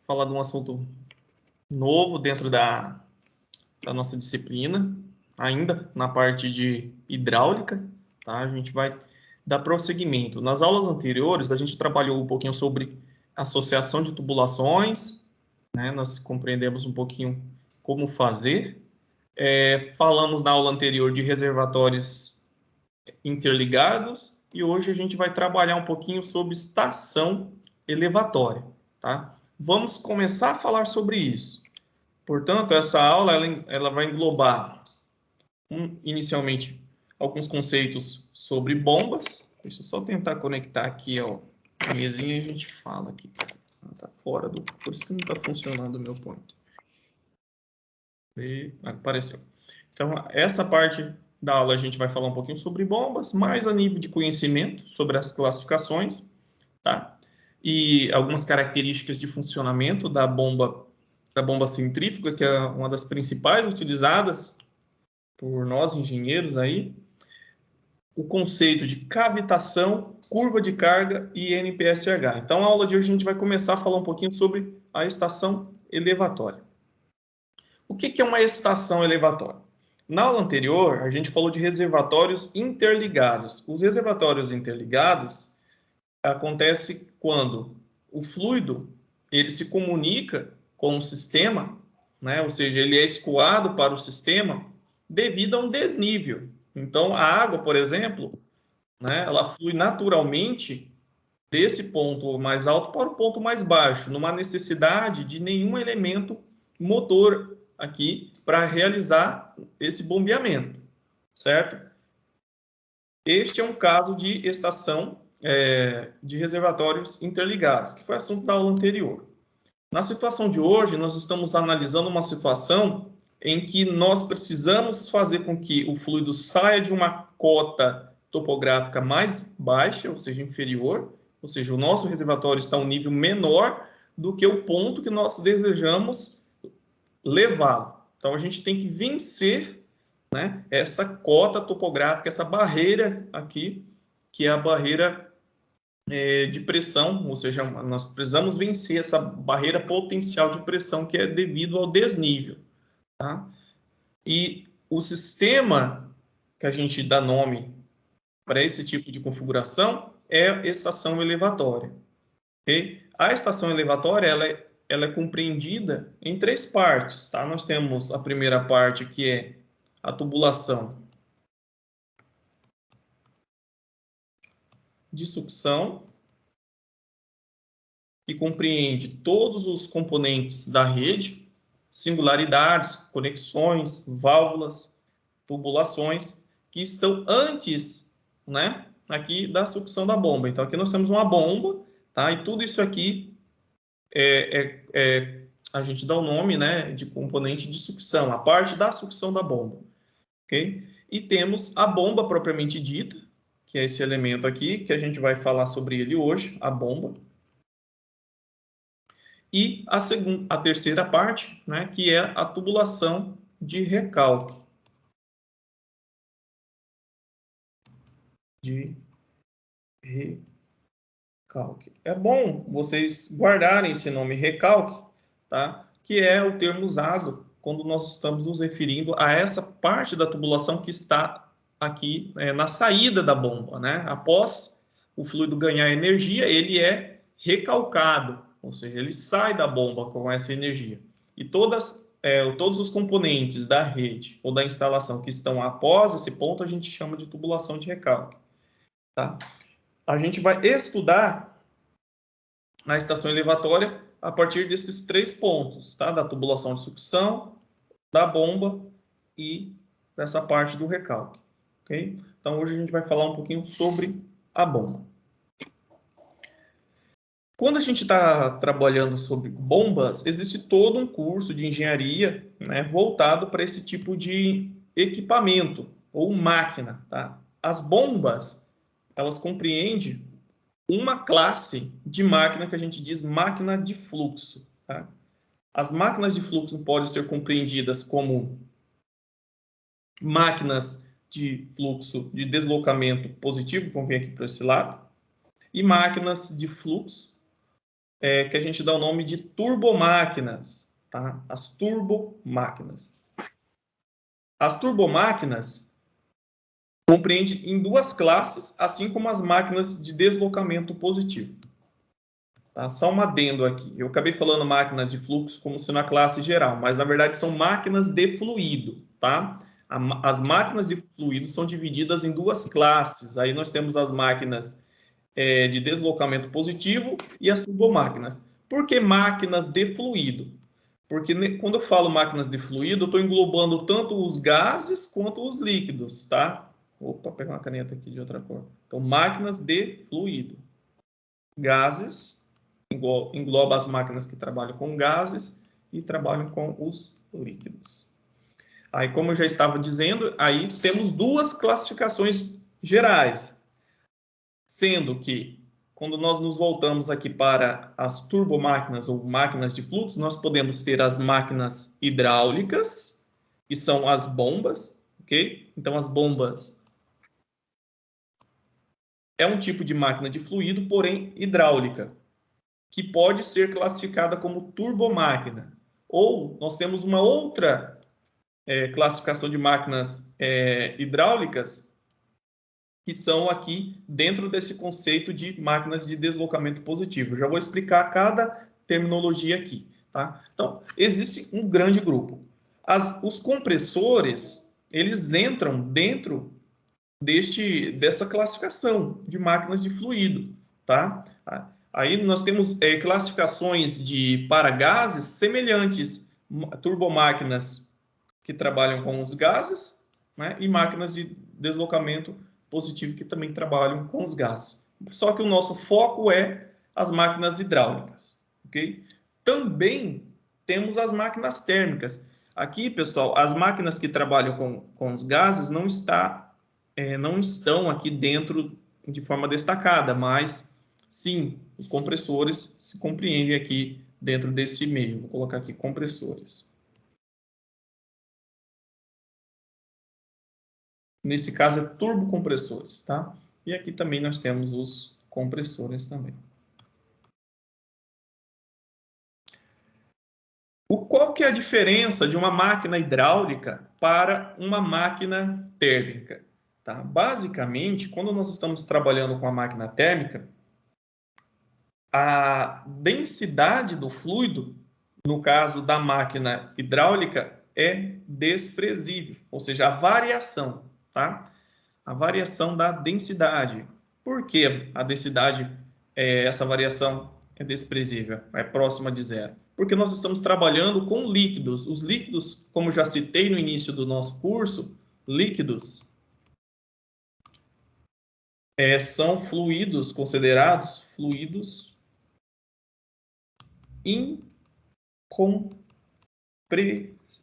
falar de um assunto novo dentro da nossa disciplina, ainda na parte de hidráulica, tá? A gente vai dar prosseguimento. Nas aulas anteriores, a gente trabalhou um pouquinho sobre associação de tubulações, né? Nós compreendemos um pouquinho como fazer. Falamos na aula anterior de reservatórios interligados e hoje a gente vai trabalhar um pouquinho sobre estação elevatória, tá? Vamos começar a falar sobre isso. Portanto, essa aula ela vai englobar inicialmente alguns conceitos sobre bombas. Deixa eu só tentar conectar aqui ó, a mesinha e a gente fala aqui. Está fora do... Por isso que não está funcionando o meu point. E apareceu. Então, essa parte da aula a gente vai falar um pouquinho sobre bombas, mais a nível de conhecimento sobre as classificações, tá? E algumas características de funcionamento da bomba centrífuga, que é uma das principais utilizadas por nós engenheiros aí. O conceito de cavitação, curva de carga e NPSH. Então, a aula de hoje a gente vai começar a falar um pouquinho sobre a estação elevatória. O que é uma estação elevatória? Na aula anterior, a gente falou de reservatórios interligados. Os reservatórios interligados acontece quando o fluido ele se comunica com o sistema, né? Ou seja, ele é escoado para o sistema devido a um desnível. Então, a água, por exemplo, né, ela flui naturalmente desse ponto mais alto para o ponto mais baixo, numa necessidade de nenhum elemento motor aqui para realizar esse bombeamento, certo? Este é um caso de estação de reservatórios interligados, que foi assunto da aula anterior. Na situação de hoje, nós estamos analisando uma situação em que nós precisamos fazer com que o fluido saia de uma cota topográfica mais baixa, ou seja, inferior, ou seja, o nosso reservatório está a um nível menor do que o ponto que nós desejamos levá-lo. Então, a gente tem que vencer, né, essa cota topográfica, essa barreira aqui, que é a barreira de pressão, ou seja, nós precisamos vencer essa barreira potencial de pressão que é devido ao desnível, tá? E o sistema que a gente dá nome para esse tipo de configuração é a estação elevatória, ok? A estação elevatória, ela é compreendida em três partes, tá? Nós temos a primeira parte que é a tubulação de sucção, que compreende todos os componentes da rede, singularidades, conexões, válvulas, tubulações, que estão antes, né, aqui da sucção da bomba. Então, aqui nós temos uma bomba, tá? E tudo isso aqui a gente dá o nome, né, de componente de sucção, a parte da sucção da bomba, ok? E temos a bomba propriamente dita, que é esse elemento aqui, que a gente vai falar sobre ele hoje, a bomba. E a terceira parte, né, que é a tubulação de recalque. É bom vocês guardarem esse nome recalque, tá? Que é o termo usado quando nós estamos nos referindo a essa parte da tubulação que está aqui na saída da bomba, né? Após o fluido ganhar energia, ele é recalcado, ou seja, ele sai da bomba com essa energia. E todos os componentes da rede ou da instalação que estão após esse ponto, a gente chama de tubulação de recalque, tá? A gente vai estudar na estação elevatória a partir desses três pontos, tá? Da tubulação de sucção, da bomba e dessa parte do recalque, ok? Então, hoje a gente vai falar um pouquinho sobre a bomba. Quando a gente está trabalhando sobre bombas, existe todo um curso de engenharia, né, voltado para esse tipo de equipamento ou máquina, tá? As bombas, elas compreendem uma classe de máquina que a gente diz máquina de fluxo, tá? As máquinas de fluxo podem ser compreendidas como máquinas de fluxo de deslocamento positivo, vamos ver aqui para esse lado, e máquinas de fluxo que a gente dá o nome de turbomáquinas, tá? As turbomáquinas. As turbomáquinas compreendem em duas classes, assim como as máquinas de deslocamento positivo. Tá? Só um adendo aqui. Eu acabei falando máquinas de fluxo como sendo a classe geral, mas na verdade são máquinas de fluido, tá? As máquinas de fluido são divididas em duas classes. Aí nós temos as máquinas de deslocamento positivo e as turbomáquinas. Por que máquinas de fluido? Porque quando eu falo máquinas de fluido, eu estou englobando tanto os gases quanto os líquidos, tá? Opa, pegar uma caneta aqui de outra cor. Então, máquinas de fluido. Gases, engloba as máquinas que trabalham com gases e trabalham com os líquidos. Aí, como eu já estava dizendo, aí temos duas classificações gerais, sendo que quando nós nos voltamos aqui para as turbomáquinas ou máquinas de fluxo, nós podemos ter as máquinas hidráulicas, que são as bombas, ok? Então, as bombas é um tipo de máquina de fluido, porém hidráulica, que pode ser classificada como turbomáquina. Ou nós temos uma outra classificação de máquinas hidráulicas, que são aqui dentro desse conceito de máquinas de deslocamento positivo. Eu já vou explicar cada terminologia aqui. Tá? Então, existe um grande grupo. Os compressores, eles entram dentro dessa classificação de máquinas de fluido. Tá? Aí nós temos classificações para gases semelhantes, turbomáquinas que trabalham com os gases, né, e máquinas de deslocamento positivo que também trabalham com os gases. Só que o nosso foco é as máquinas hidráulicas, ok? Também temos as máquinas térmicas. Aqui, pessoal, as máquinas que trabalham com os gases não estão aqui dentro de forma destacada, mas sim, os compressores se compreendem aqui dentro desse meio. Vou colocar aqui compressores. Nesse caso, é turbocompressores, tá? E aqui também nós temos os compressores também. Qual que é a diferença de uma máquina hidráulica para uma máquina térmica? Tá? Basicamente, quando nós estamos trabalhando com a máquina térmica, a densidade do fluido, no caso da máquina hidráulica, é desprezível, ou seja, a variação, tá? A variação da densidade. Por que a densidade, essa variação é desprezível, é próxima de zero? Porque nós estamos trabalhando com líquidos. Os líquidos, como já citei no início do nosso curso, líquidos são fluidos considerados fluidos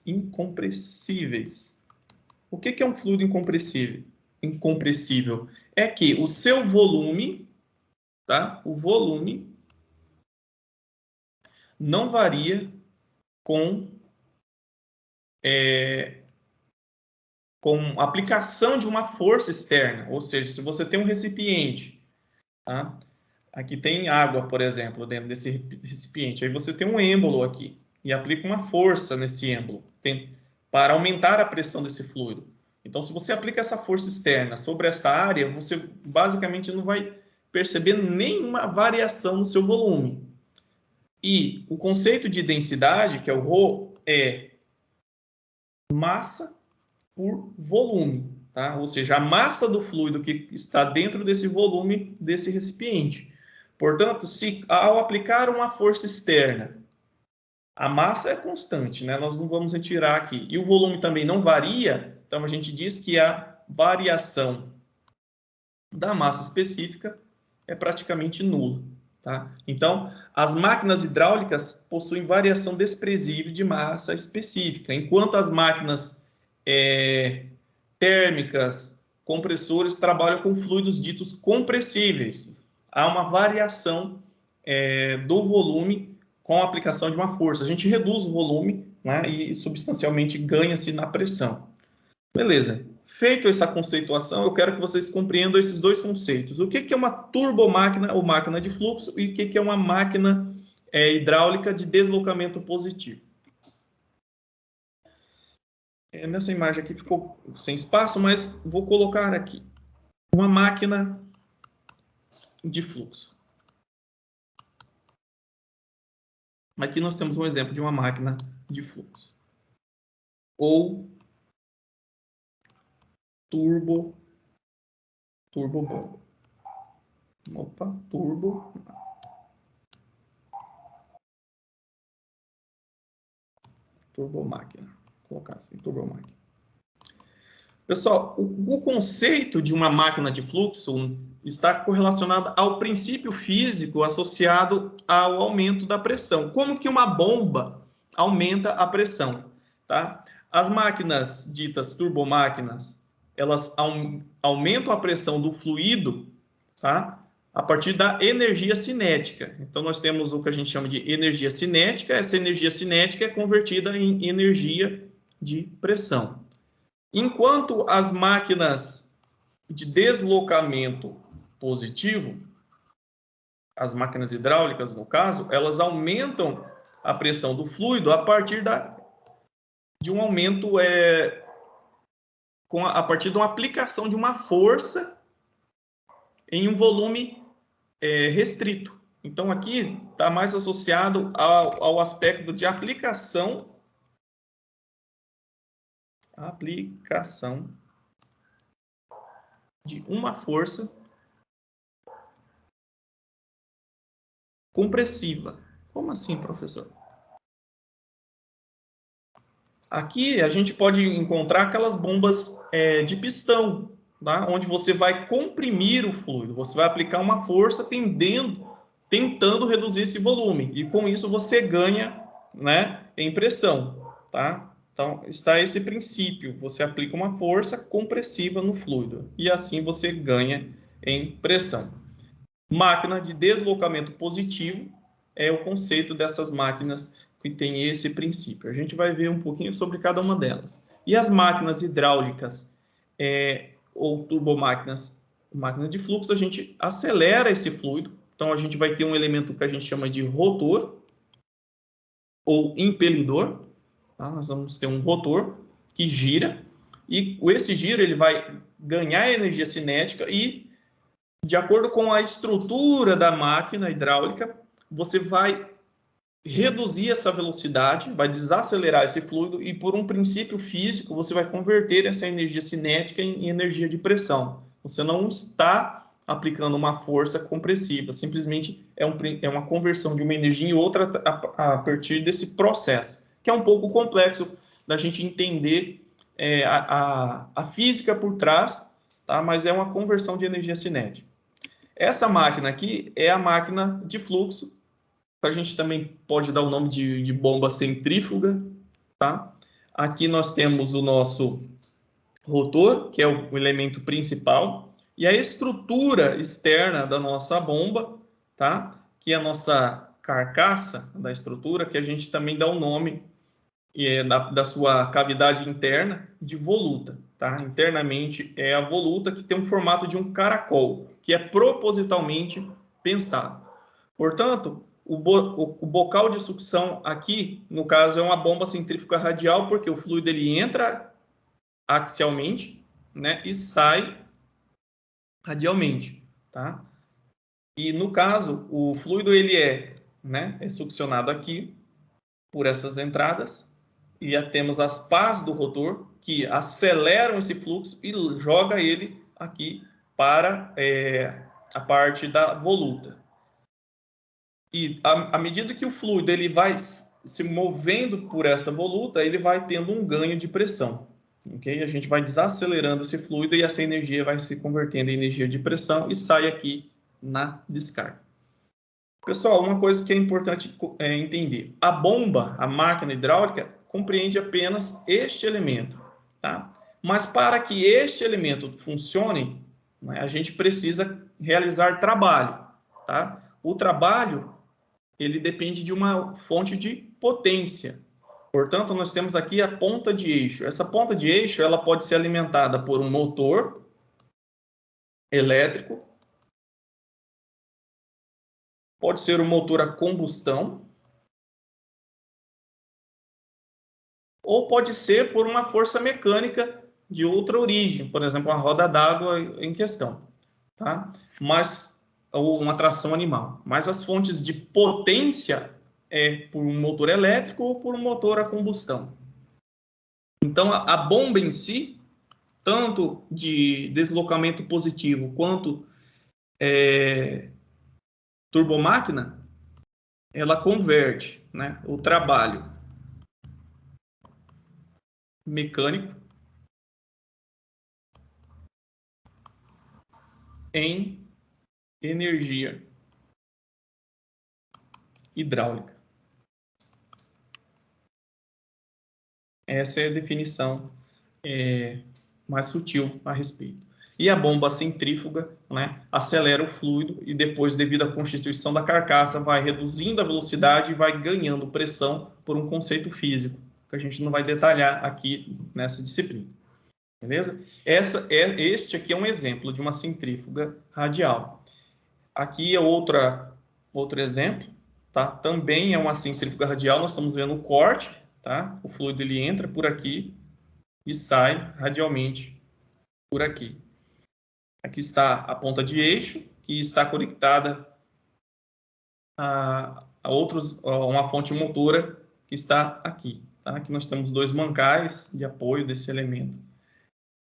incompressíveis. O que é um fluido incompressível? É que o seu volume, tá? O volume não varia com aplicação de uma força externa. Ou seja, se você tem um recipiente, tá? Aqui tem água, por exemplo, dentro desse recipiente. Aí você tem um êmbolo aqui e aplica uma força nesse êmbolo para aumentar a pressão desse fluido. Então, se você aplica essa força externa sobre essa área, você basicamente não vai perceber nenhuma variação no seu volume. E o conceito de densidade, que é o ρ, é massa por volume, tá? Ou seja, a massa do fluido que está dentro desse volume desse recipiente. Portanto, se ao aplicar uma força externa, a massa é constante, né? Nós não vamos retirar aqui. E o volume também não varia, então a gente diz que a variação da massa específica é praticamente nula, tá? Então, as máquinas hidráulicas possuem variação desprezível de massa específica, enquanto as máquinas térmicas, compressores, trabalham com fluidos ditos compressíveis. Há uma variação do volume com a aplicação de uma força. A gente reduz o volume, né, e substancialmente ganha-se na pressão. Beleza. Feito essa conceituação, eu quero que vocês compreendam esses dois conceitos. O que é uma turbomáquina ou máquina de fluxo e o que é uma máquina hidráulica de deslocamento positivo. Nessa imagem aqui ficou sem espaço, mas vou colocar aqui uma máquina de fluxo. Aqui nós temos um exemplo de uma máquina de fluxo. Ou turbobomba. Opa, turbomáquina. Vou colocar assim, turbomáquina. Pessoal, o conceito de uma máquina de fluxo está correlacionado ao princípio físico associado ao aumento da pressão. Como que uma bomba aumenta a pressão, tá? As máquinas ditas turbomáquinas, elas aumentam a pressão do fluido, tá? A partir da energia cinética. Então, nós temos o que a gente chama de energia cinética. Essa energia cinética é convertida em energia de pressão. Enquanto as máquinas de deslocamento positivo, as máquinas hidráulicas, no caso, elas aumentam a pressão do fluido a partir de um aumento, a partir de uma aplicação de uma força em um volume restrito. Então, aqui está mais associado ao aspecto de aplicação de uma força compressiva. Como assim, professor? Aqui a gente pode encontrar aquelas bombas de pistão, tá? Onde você vai comprimir o fluido, você vai aplicar uma força tentando reduzir esse volume, e com isso você ganha, né, em pressão, tá? Então, está esse princípio, você aplica uma força compressiva no fluido, e assim você ganha em pressão. Máquina de deslocamento positivo é o conceito dessas máquinas que tem esse princípio. A gente vai ver um pouquinho sobre cada uma delas. E as máquinas hidráulicas ou turbomáquinas, máquinas de fluxo, a gente acelera esse fluido. Então, a gente vai ter um elemento que a gente chama de rotor ou impelidor. Tá? Nós vamos ter um rotor que gira, e esse giro ele vai ganhar energia cinética e, de acordo com a estrutura da máquina hidráulica, você vai reduzir essa velocidade, vai desacelerar esse fluido, e por um princípio físico você vai converter essa energia cinética em energia de pressão. Você não está aplicando uma força compressiva, simplesmente é uma conversão de uma energia em outra a partir desse processo, que é um pouco complexo da gente entender a física por trás, tá? Mas é uma conversão de energia cinética. Essa máquina aqui é a máquina de fluxo. A gente também pode dar o nome de bomba centrífuga, tá? Aqui nós temos o nosso rotor, que é o elemento principal, e a estrutura externa da nossa bomba, tá? Que é a nossa carcaça da estrutura, que a gente também dá o nome da sua cavidade interna de voluta, tá? Internamente é a voluta, que tem um formato de um caracol, que é propositalmente pensado. Portanto, o bocal de sucção aqui, no caso, é uma bomba centrífuga radial, porque o fluido ele entra axialmente, né, e sai radialmente, tá? E no caso, o fluido ele é succionado aqui por essas entradas, e já temos as pás do rotor que aceleram esse fluxo e joga ele aqui para a parte da voluta. E à medida que o fluido ele vai se movendo por essa voluta, ele vai tendo um ganho de pressão. Okay? A gente vai desacelerando esse fluido e essa energia vai se convertendo em energia de pressão e sai aqui na descarga. Pessoal, uma coisa que é importante entender. A bomba, a máquina hidráulica, compreende apenas este elemento. Tá? Mas para que este elemento funcione, né, a gente precisa realizar trabalho. Tá? O trabalho ele depende de uma fonte de potência. Portanto, nós temos aqui a ponta de eixo. Essa ponta de eixo ela pode ser alimentada por um motor elétrico, pode ser um motor a combustão, ou pode ser por uma força mecânica de outra origem, por exemplo, a roda d'água em questão, tá? Ou uma tração animal. Mas as fontes de potência é por um motor elétrico ou por um motor a combustão. Então, a bomba em si, tanto de deslocamento positivo quanto turbomáquina, ela converte, né, o trabalho mecânico em energia hidráulica. Essa é a definição mais sutil a respeito. E a bomba centrífuga, né, acelera o fluido e depois, devido à constituição da carcaça, vai reduzindo a velocidade e vai ganhando pressão por um conceito físico, que a gente não vai detalhar aqui nessa disciplina. Beleza? Este aqui é um exemplo de uma centrífuga radial. Aqui é outro exemplo, tá? Também é uma centrífuga radial, nós estamos vendo o corte, tá? O fluido ele entra por aqui e sai radialmente por aqui. Aqui está a ponta de eixo, que está conectada a uma fonte motora que está aqui. Tá? Aqui nós temos dois mancais de apoio desse elemento.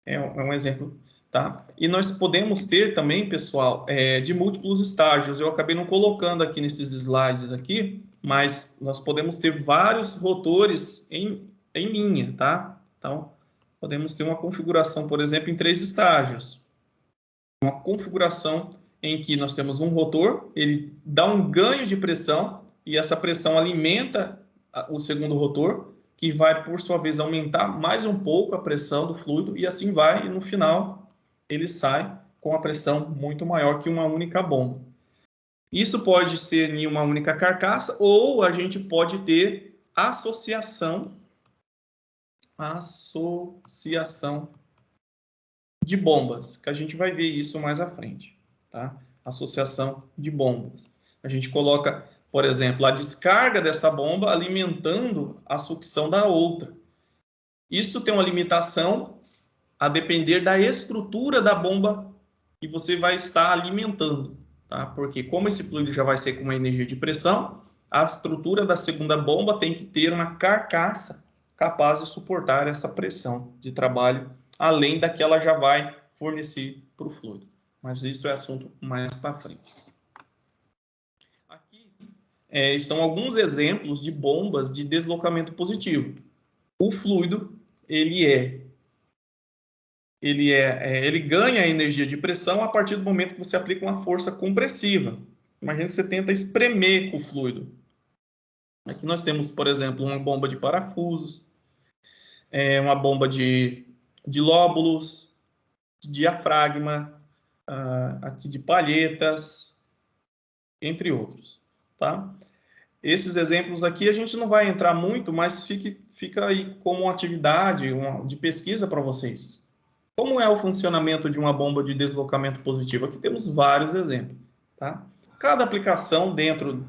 É um exemplo. Tá? E nós podemos ter também, pessoal, de múltiplos estágios. Eu acabei não colocando aqui nesses slides aqui, mas nós podemos ter vários rotores em linha. Tá? Então, podemos ter uma configuração, por exemplo, em 3 estágios. Uma configuração em que nós temos um rotor, ele dá um ganho de pressão e essa pressão alimenta o segundo rotor, que vai, por sua vez, aumentar mais um pouco a pressão do fluido e assim vai, e no final ele sai com a pressão muito maior que uma única bomba. Isso pode ser em uma única carcaça ou a gente pode ter associação de bombas, que a gente vai ver isso mais à frente, tá? Associação de bombas. A gente coloca, por exemplo, a descarga dessa bomba alimentando a sucção da outra. Isso tem uma limitação a depender da estrutura da bomba que você vai estar alimentando, tá? Porque como esse fluido já vai ser com uma energia de pressão, a estrutura da segunda bomba tem que ter uma carcaça capaz de suportar essa pressão de trabalho, além da que ela já vai fornecer para o fluido. Mas isso é assunto mais para frente. Aqui são alguns exemplos de bombas de deslocamento positivo. O fluido, ele ganha energia de pressão a partir do momento que você aplica uma força compressiva. Imagina que você tenta espremer o fluido. Aqui nós temos, por exemplo, uma bomba de parafusos, uma bomba de lóbulos, de diafragma, aqui de palhetas, entre outros, tá? Esses exemplos aqui a gente não vai entrar muito, mas fica aí como uma atividade de pesquisa para vocês. Como é o funcionamento de uma bomba de deslocamento positivo? Aqui temos vários exemplos, tá? Cada aplicação dentro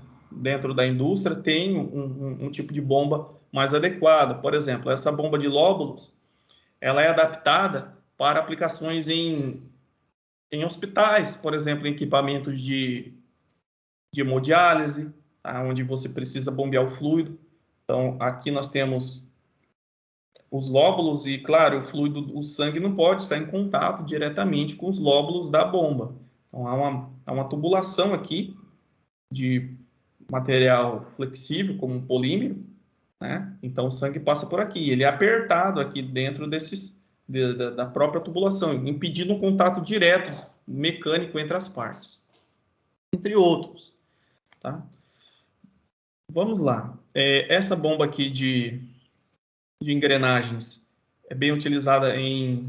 da indústria tem um tipo de bomba mais adequado. Por exemplo, essa bomba de lóbulos, ela é adaptada para aplicações em hospitais, por exemplo, em equipamentos de hemodiálise, tá? Onde você precisa bombear o fluido. Então, aqui nós temos os lóbulos e, claro, o sangue não pode estar em contato diretamente com os lóbulos da bomba. Então, há uma tubulação aqui de material flexível, como um polímero, né? Então, o sangue passa por aqui. Ele é apertado aqui dentro da própria tubulação, impedindo um contato direto mecânico entre as partes, entre outros. Tá? Vamos lá. Essa bomba aqui de engrenagens é bem utilizada em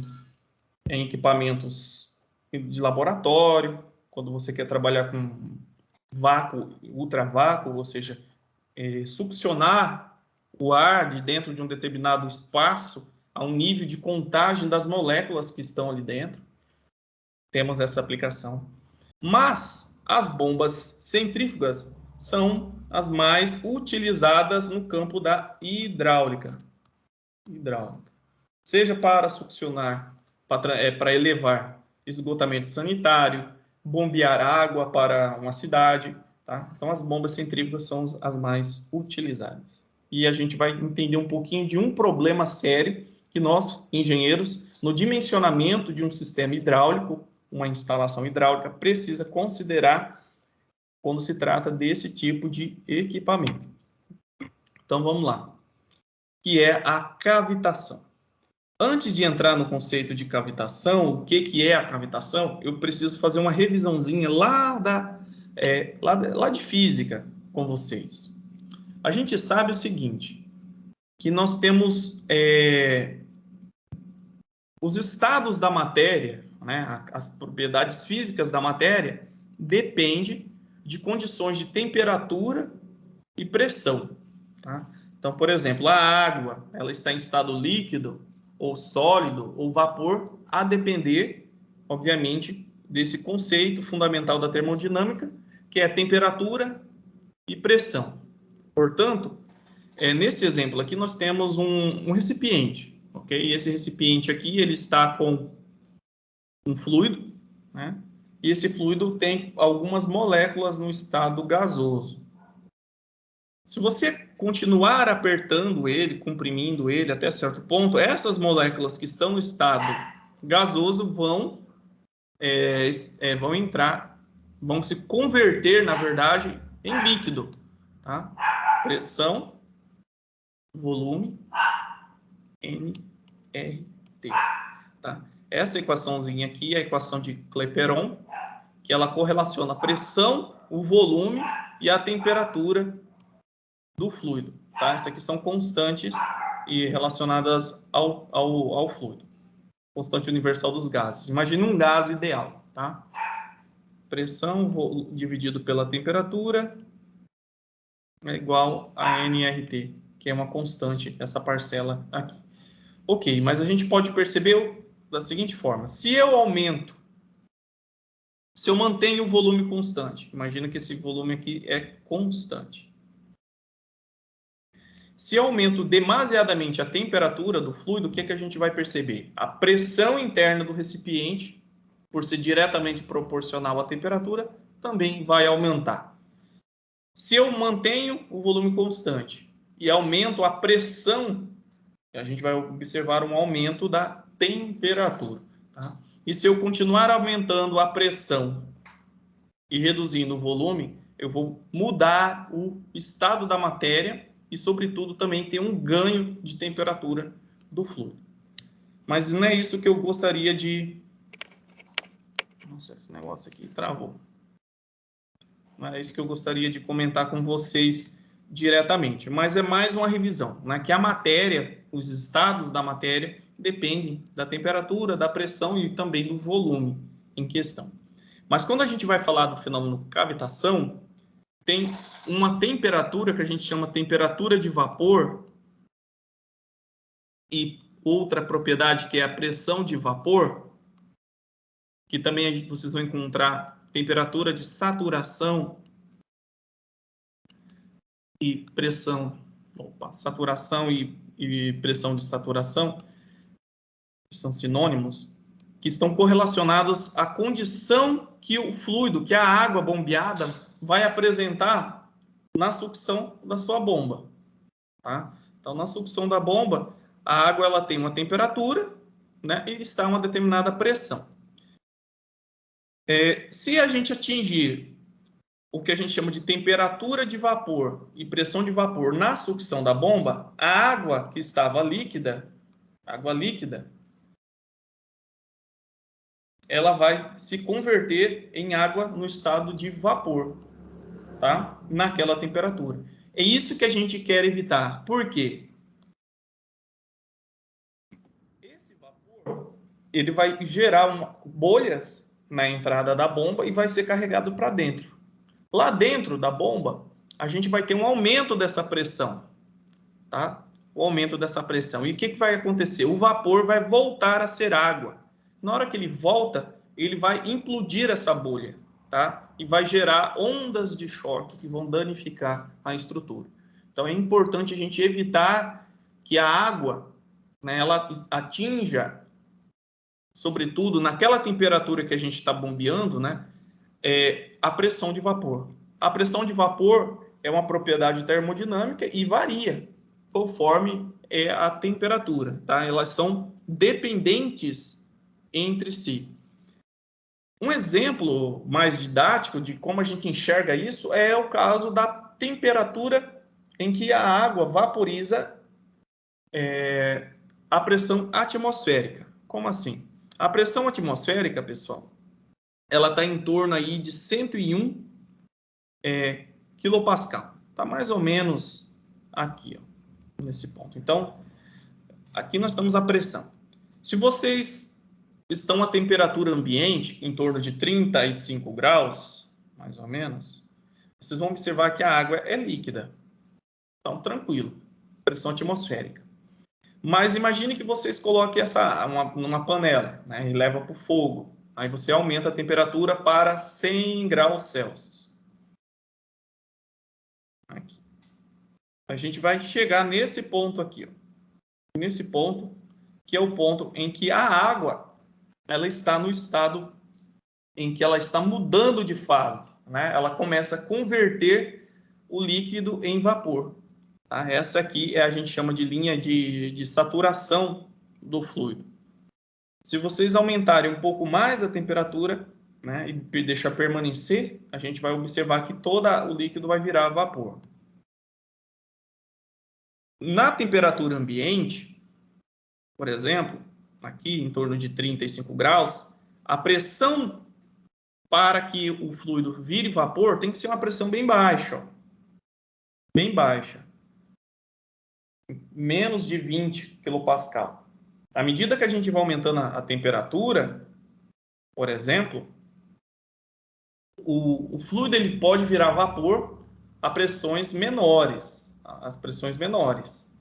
equipamentos de laboratório, quando você quer trabalhar com vácuo, ultravácuo, ou seja, succionar o ar de dentro de um determinado espaço a um nível de contagem das moléculas que estão ali dentro. Temos essa aplicação. Mas As bombas centrífugas são as mais utilizadas no campo da hidráulica. Seja para succionar, para elevar esgotamento sanitário, bombear água para uma cidade, tá? Então, as bombas centrífugas são as mais utilizadas. E a gente vai entender um pouquinho de um problema sério que nós, engenheiros, no dimensionamento de um sistema hidráulico, uma instalação hidráulica, precisa considerar quando se trata desse tipo de equipamento. Então, vamos lá. Que é a cavitação. Antes de entrar no conceito de cavitação, o que é a cavitação, eu preciso fazer uma revisãozinha lá de física com vocês. A gente sabe o seguinte, que nós temos os estados da matéria, né, as propriedades físicas da matéria, dependem de condições de temperatura e pressão. Tá? Então, por exemplo, a água, ela está em estado líquido, ou sólido, ou vapor, a depender, obviamente, desse conceito fundamental da termodinâmica, que é temperatura e pressão. Portanto, nesse exemplo aqui, nós temos um recipiente, ok? E esse recipiente aqui, ele está com um fluido, né? E esse fluido tem algumas moléculas no estado gasoso. Se você continuar apertando ele, comprimindo ele até certo ponto, essas moléculas que estão no estado gasoso vão se converter, na verdade, em líquido. Tá? Pressão, volume, nRT. Tá? Essa equaçãozinha aqui é a equação de Clapeyron, que ela correlaciona a pressão, o volume e a temperatura do fluido, tá? Essas aqui são constantes e relacionadas ao fluido. Constante universal dos gases. Imagine um gás ideal, tá? Pressão dividido pela temperatura é igual a nRT, que é uma constante, essa parcela aqui. Ok, mas a gente pode perceber da seguinte forma. Se eu mantenho o volume constante, imagina que esse volume aqui é constante. Se eu aumento demasiadamente a temperatura do fluido, o que a gente vai perceber? A pressão interna do recipiente, por ser diretamente proporcional à temperatura, também vai aumentar. Se eu mantenho o volume constante e aumento a pressão, a gente vai observar um aumento da temperatura. Tá? E se eu continuar aumentando a pressão e reduzindo o volume, eu vou mudar o estado da matéria e, sobretudo, também ter um ganho de temperatura do fluido. Mas não é isso que eu gostaria de... Nossa, esse negócio aqui travou. Não é isso que eu gostaria de comentar com vocês diretamente. Mas é mais uma revisão, né? Que a matéria, os estados da matéria, dependem da temperatura, da pressão e também do volume em questão. Mas quando a gente vai falar do fenômeno cavitação, tem uma temperatura que a gente chama temperatura de vapor e outra propriedade que é a pressão de vapor, que também vocês vão encontrar temperatura de saturação e pressão, saturação e pressão de saturação, que são sinônimos, que estão correlacionados à condição que o fluido, que a água bombeada vai apresentar na sucção da sua bomba. Tá? Então, na sucção da bomba, a água ela tem uma temperatura, né, e está a uma determinada pressão. Se a gente atingir o que a gente chama de temperatura de vapor e pressão de vapor na sucção da bomba, a água que estava líquida, ela vai se converter em água no estado de vapor, tá? Naquela temperatura. É isso que a gente quer evitar. Por quê? Esse vapor, ele vai gerar bolhas na entrada da bomba e vai ser carregado para dentro. Lá dentro da bomba, a gente vai ter um aumento dessa pressão, tá? O aumento dessa pressão. E o que vai acontecer? O vapor vai voltar a ser água. Na hora que ele volta, ele vai implodir essa bolha, tá? e vai gerar ondas de choque que vão danificar a estrutura. Então, é importante a gente evitar que a água, né, ela atinja, sobretudo naquela temperatura que a gente está bombeando, né, a pressão de vapor. A pressão de vapor é uma propriedade termodinâmica e varia conforme a temperatura, tá? Elas são dependentes entre si. Um exemplo mais didático de como a gente enxerga isso é o caso da temperatura em que a água vaporiza a pressão atmosférica. Como assim? A pressão atmosférica, pessoal, ela está em torno aí de 101 quilopascal. Está mais ou menos aqui, ó, nesse ponto. Então, aqui nós estamos a pressão. Se vocês estão a temperatura ambiente em torno de 35 graus, mais ou menos, vocês vão observar que a água é líquida. Então, tranquilo, pressão atmosférica. Mas imagine que vocês coloquem essa numa panela, né, e leva para o fogo. Aí você aumenta a temperatura para 100 graus Celsius. Aqui. A gente vai chegar nesse ponto aqui, ó. Nesse ponto, que é o ponto em que a água ela está no estado em que ela está mudando de fase, né? Ela começa a converter o líquido em vapor. Tá? Essa aqui a gente chama de linha de saturação do fluido. Se vocês aumentarem um pouco mais a temperatura, né, e deixar permanecer, a gente vai observar que todo o líquido vai virar vapor. Na temperatura ambiente, por exemplo, aqui em torno de 35 graus, a pressão para que o fluido vire vapor tem que ser uma pressão bem baixa. Ó. Bem baixa. Menos de 20 quilopascal. À medida que a gente vai aumentando a temperatura, por exemplo, o fluido ele pode virar vapor a pressões menores. As pressões menores.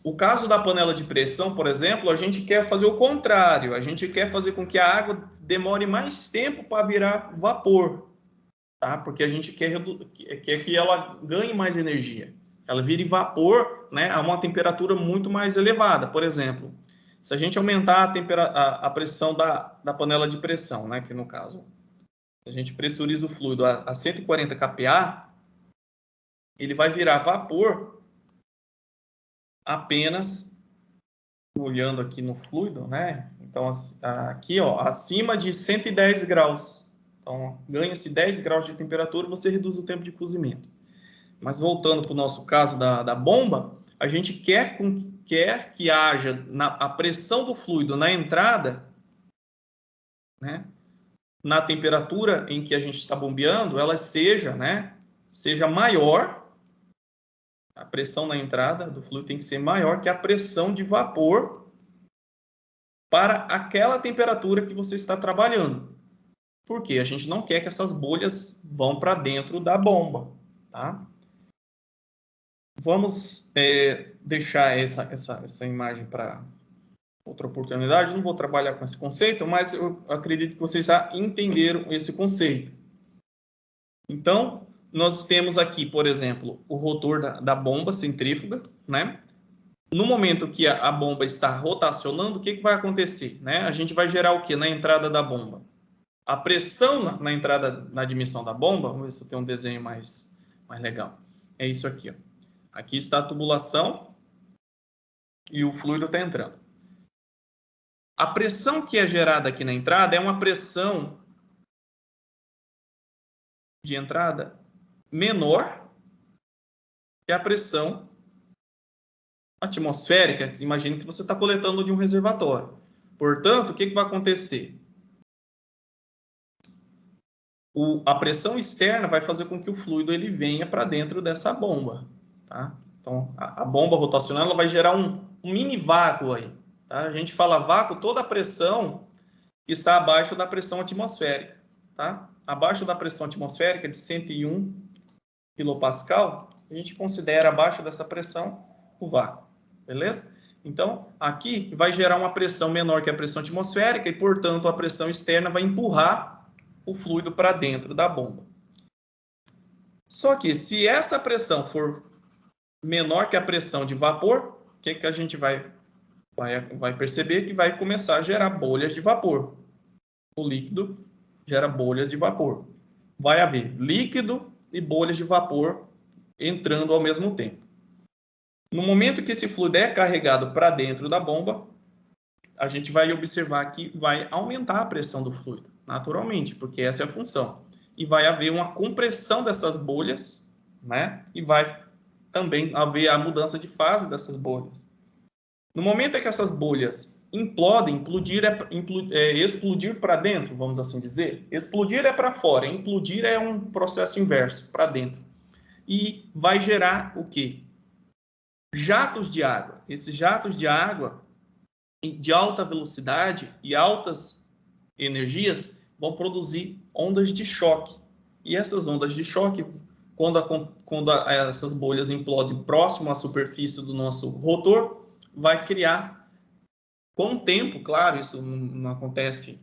O caso da panela de pressão, por exemplo, a gente quer fazer o contrário. A gente quer fazer com que a água demore mais tempo para virar vapor. Tá? Porque a gente quer que ela ganhe mais energia. Ela vire vapor, né, a uma temperatura muito mais elevada. Por exemplo, se a gente aumentar a pressão da panela de pressão, né, que no caso, a gente pressuriza o fluido a 140 kPa, ele vai virar vapor apenas, olhando aqui no fluido, né? Então, aqui, ó, acima de 110 graus. Então, ganha-se 10 graus de temperatura, você reduz o tempo de cozimento. Mas voltando para o nosso caso da bomba, a gente quer que haja a pressão do fluido na entrada, né, na temperatura em que a gente está bombeando, ela seja maior. A pressão na entrada do fluido tem que ser maior que a pressão de vapor para aquela temperatura que você está trabalhando. Porque a gente não quer que essas bolhas vão para dentro da bomba, tá? Vamos deixar essa imagem para outra oportunidade. Não vou trabalhar com esse conceito, mas eu acredito que vocês já entenderam esse conceito. Então, nós temos aqui, por exemplo, o rotor da bomba centrífuga, né? No momento que a bomba está rotacionando, o que vai acontecer? Né? A gente vai gerar o que na entrada da bomba? A pressão na entrada, na admissão da bomba, vamos ver se eu tenho um desenho mais legal. É isso aqui, ó. Aqui está a tubulação e o fluido está entrando. A pressão que é gerada aqui na entrada é uma pressão de entrada menor que a pressão atmosférica. Imagine que você está coletando de um reservatório. Portanto, o que vai acontecer? A pressão externa vai fazer com que o fluido ele venha para dentro dessa bomba. Tá? Então, a bomba rotacionando ela vai gerar um mini vácuo aí. Tá? A gente fala vácuo, toda a pressão está abaixo da pressão atmosférica. Tá? Abaixo da pressão atmosférica de 101 kPa, a gente considera abaixo dessa pressão o vácuo. Beleza? Então, aqui vai gerar uma pressão menor que a pressão atmosférica e, portanto, a pressão externa vai empurrar o fluido para dentro da bomba. Só que se essa pressão for menor que a pressão de vapor, o que a gente vai perceber? Que vai começar a gerar bolhas de vapor. O líquido gera bolhas de vapor. Vai haver líquido e bolhas de vapor entrando ao mesmo tempo. No momento que esse fluido é carregado para dentro da bomba, a gente vai observar que vai aumentar a pressão do fluido, naturalmente, porque essa é a função. E vai haver uma compressão dessas bolhas, né? E vai também haver a mudança de fase dessas bolhas. No momento em que essas bolhas implodem, explodir para dentro, vamos assim dizer. Explodir é para fora, implodir é um processo inverso, para dentro. E vai gerar o quê? Jatos de água. Esses jatos de água de alta velocidade e altas energias vão produzir ondas de choque. E essas ondas de choque, quando essas bolhas implodem próximo à superfície do nosso rotor, vai criar, com o tempo, claro, isso não acontece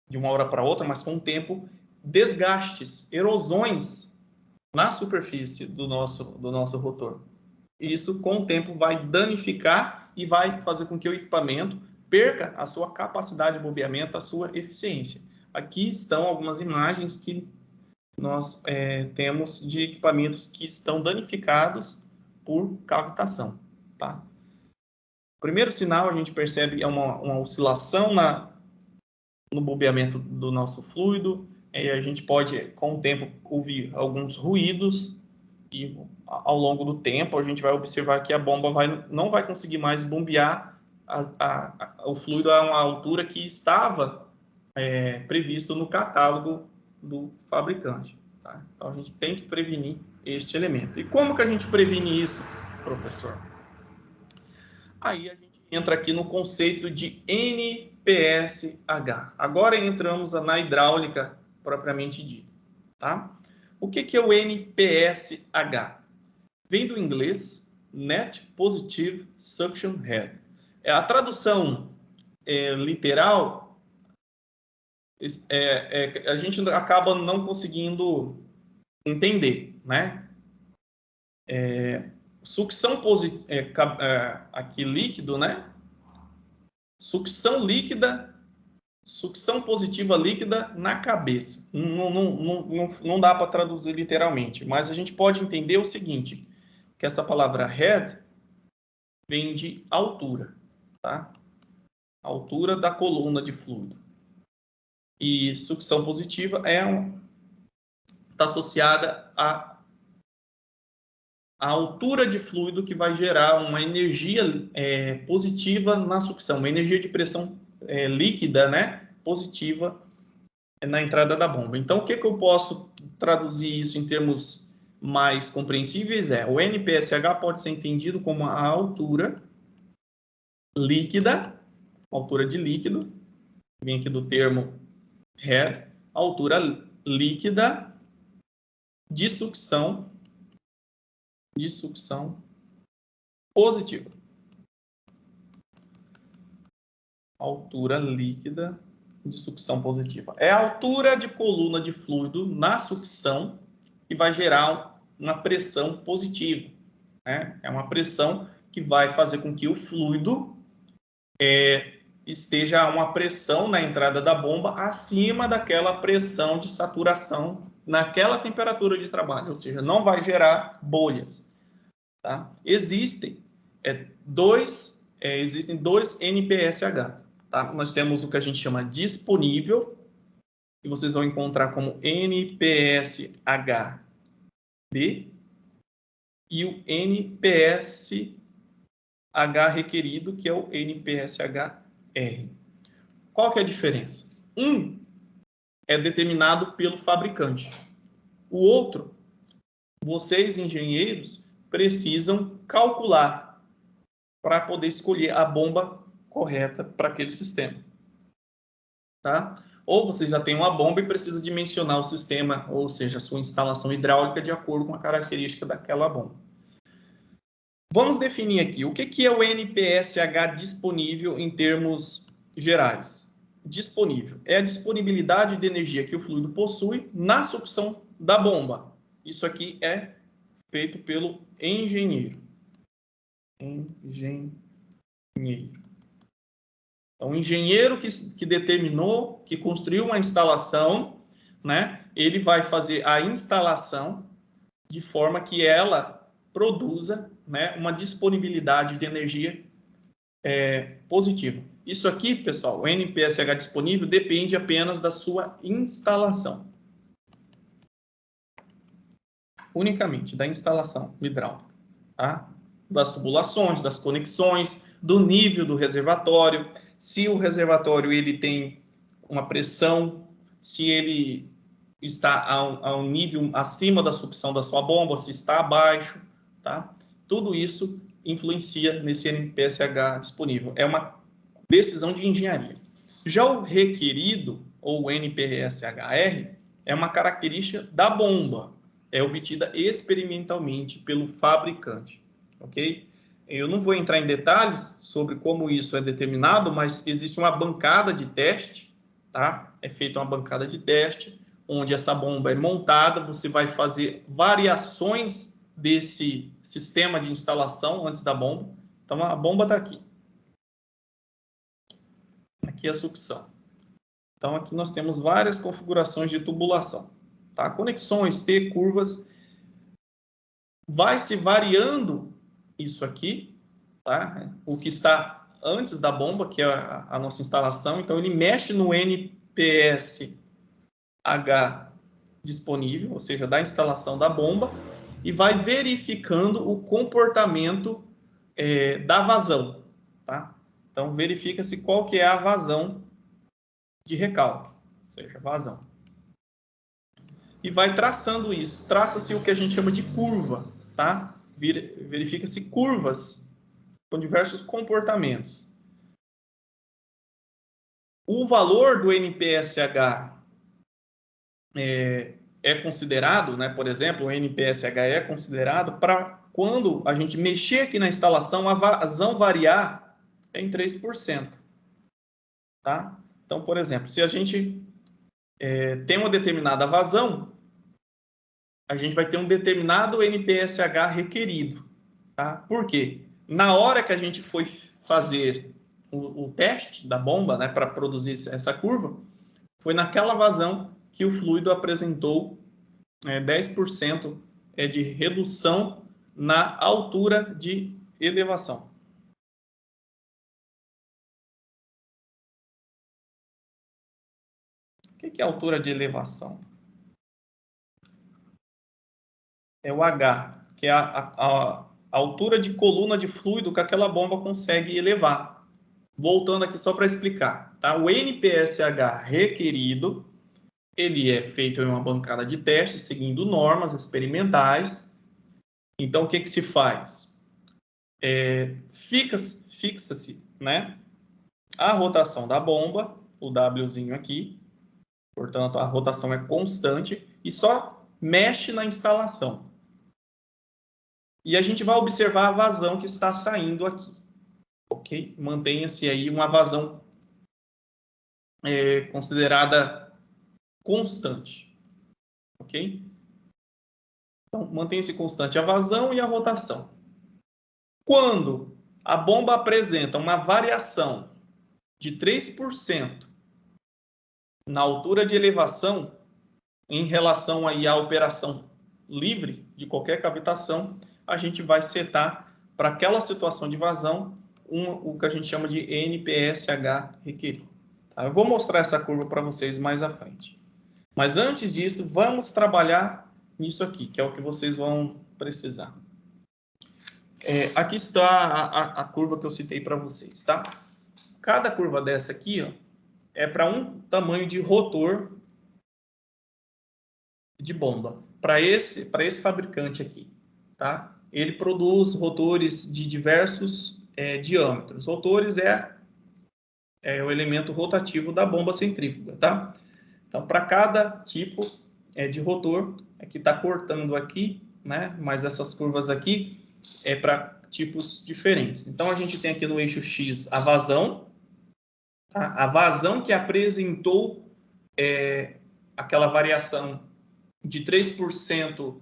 de uma hora para outra, mas com o tempo, desgastes, erosões na superfície do nosso rotor. Isso, com o tempo, vai danificar e vai fazer com que o equipamento perca a sua capacidade de bombeamento, a sua eficiência. Aqui estão algumas imagens que nós temos de equipamentos que estão danificados por cavitação. Tá? O primeiro sinal a gente percebe é uma oscilação no bombeamento do nosso fluido. A gente pode, com o tempo, ouvir alguns ruídos. E ao longo do tempo a gente vai observar que a bomba não vai conseguir mais bombear o fluido a uma altura que estava previsto no catálogo do fabricante. Tá? Então a gente tem que prevenir este elemento. E como que a gente previne isso, professor? Aí a gente entra aqui no conceito de NPSH. Agora entramos na hidráulica propriamente dita. Tá? O que é o NPSH? Vem do inglês Net Positive Suction Head. A tradução literal, a gente acaba não conseguindo entender, né? Sucção aqui líquido, né? Sucção líquida, sucção positiva líquida na cabeça. Não dá para traduzir literalmente, mas a gente pode entender o seguinte, que essa palavra head vem de altura, tá? Altura da coluna de fluido. E sucção positiva está associada à altura de fluido que vai gerar uma energia positiva na sucção, uma energia de pressão líquida, né? Positiva na entrada da bomba. Então, o que eu posso traduzir isso em termos mais compreensíveis? O NPSH pode ser entendido como a altura líquida, altura de líquido, vem aqui do termo head, altura líquida de sucção positiva. Altura líquida de sucção positiva. É a altura de coluna de fluido na sucção que vai gerar uma pressão positiva. Né? É uma pressão que vai fazer com que o fluido esteja a uma pressão na entrada da bomba acima daquela pressão de saturação naquela temperatura de trabalho, ou seja, não vai gerar bolhas. Tá? Existem dois NPSH. Tá? Nós temos o que a gente chama disponível, que vocês vão encontrar como NPSH-D, e o NPSH requerido, que é o NPSH-R. Qual que é a diferença? Um é determinado pelo fabricante. O outro, vocês, engenheiros, precisam calcular para poder escolher a bomba correta para aquele sistema. Tá? Ou você já tem uma bomba e precisa dimensionar o sistema, ou seja, a sua instalação hidráulica de acordo com a característica daquela bomba. Vamos definir aqui o que é o NPSH disponível em termos gerais. disponível. É a disponibilidade de energia que o fluido possui na sucção da bomba. Isso aqui é feito pelo engenheiro. Engenheiro. Então, o engenheiro que determinou, que construiu uma instalação, né, ele vai fazer a instalação de forma que ela produza, né, uma disponibilidade de energia positiva. Isso aqui, pessoal, o NPSH disponível depende apenas da sua instalação. Unicamente da instalação hidráulica, tá? Das tubulações, das conexões, do nível do reservatório, se o reservatório ele tem uma pressão, se ele está a um nível acima da sucção da sua bomba, se está abaixo, tá? Tudo isso influencia nesse NPSH disponível. É uma decisão de engenharia. Já o requerido, ou NPSH-R, é uma característica da bomba. É obtida experimentalmente pelo fabricante, ok? Eu não vou entrar em detalhes sobre como isso é determinado, mas existe uma bancada de teste, tá? É feita uma bancada de teste, onde essa bomba é montada, você vai fazer variações desse sistema de instalação antes da bomba. Então, a bomba está aqui. Aqui é a sucção. Então, aqui nós temos várias configurações de tubulação. Tá? Conexões, T, curvas. Vai se variando isso aqui, tá? O que está antes da bomba, que é a nossa instalação. Então, ele mexe no NPSH disponível, ou seja, da instalação da bomba, e vai verificando o comportamento da vazão. Tá? Então, verifica-se qual que é a vazão de recalque, ou seja, vazão. E vai traçando isso. Traça-se o que a gente chama de curva, tá? Verifica-se curvas com diversos comportamentos. O valor do NPSH é considerado, né? Por exemplo, o NPSH é considerado para quando a gente mexer aqui na instalação, a vazão variar em 3%. Tá? Então, por exemplo, se a gente tem uma determinada vazão, a gente vai ter um determinado NPSH requerido. Tá? Por quê? Na hora que a gente foi fazer o teste da bomba, né, para produzir essa curva, foi naquela vazão que o fluido apresentou 10% de redução na altura de elevação. O que é a altura de elevação? É o H, que é a altura de coluna de fluido que aquela bomba consegue elevar. Voltando aqui só para explicar, tá? O NPSH requerido, ele é feito em uma bancada de teste, seguindo normas experimentais. Então, o que se faz? Fixa-se, né, a rotação da bomba, o Wzinho aqui, portanto, a rotação é constante, e só mexe na instalação. E a gente vai observar a vazão que está saindo aqui. Ok? Mantenha-se aí uma vazão considerada constante. Ok? Então, mantenha-se constante a vazão e a rotação. Quando a bomba apresenta uma variação de 3% na altura de elevação, em relação aí à operação livre de qualquer cavitação, a gente vai setar para aquela situação de vazão o que a gente chama de NPSH requerido. Tá? Eu vou mostrar essa curva para vocês mais à frente. Mas antes disso, vamos trabalhar nisso aqui, que é o que vocês vão precisar. Aqui está a curva que eu citei para vocês, tá? Cada curva dessa aqui, ó, é para um tamanho de rotor de bomba. Para esse fabricante aqui, tá? Ele produz rotores de diversos diâmetros. Rotores é o elemento rotativo da bomba centrífuga, tá? Então, para cada tipo de rotor, aqui está cortando aqui, né? Mas essas curvas aqui é para tipos diferentes. Então, a gente tem aqui no eixo X a vazão, Tá? A vazão que apresentou aquela variação de 3%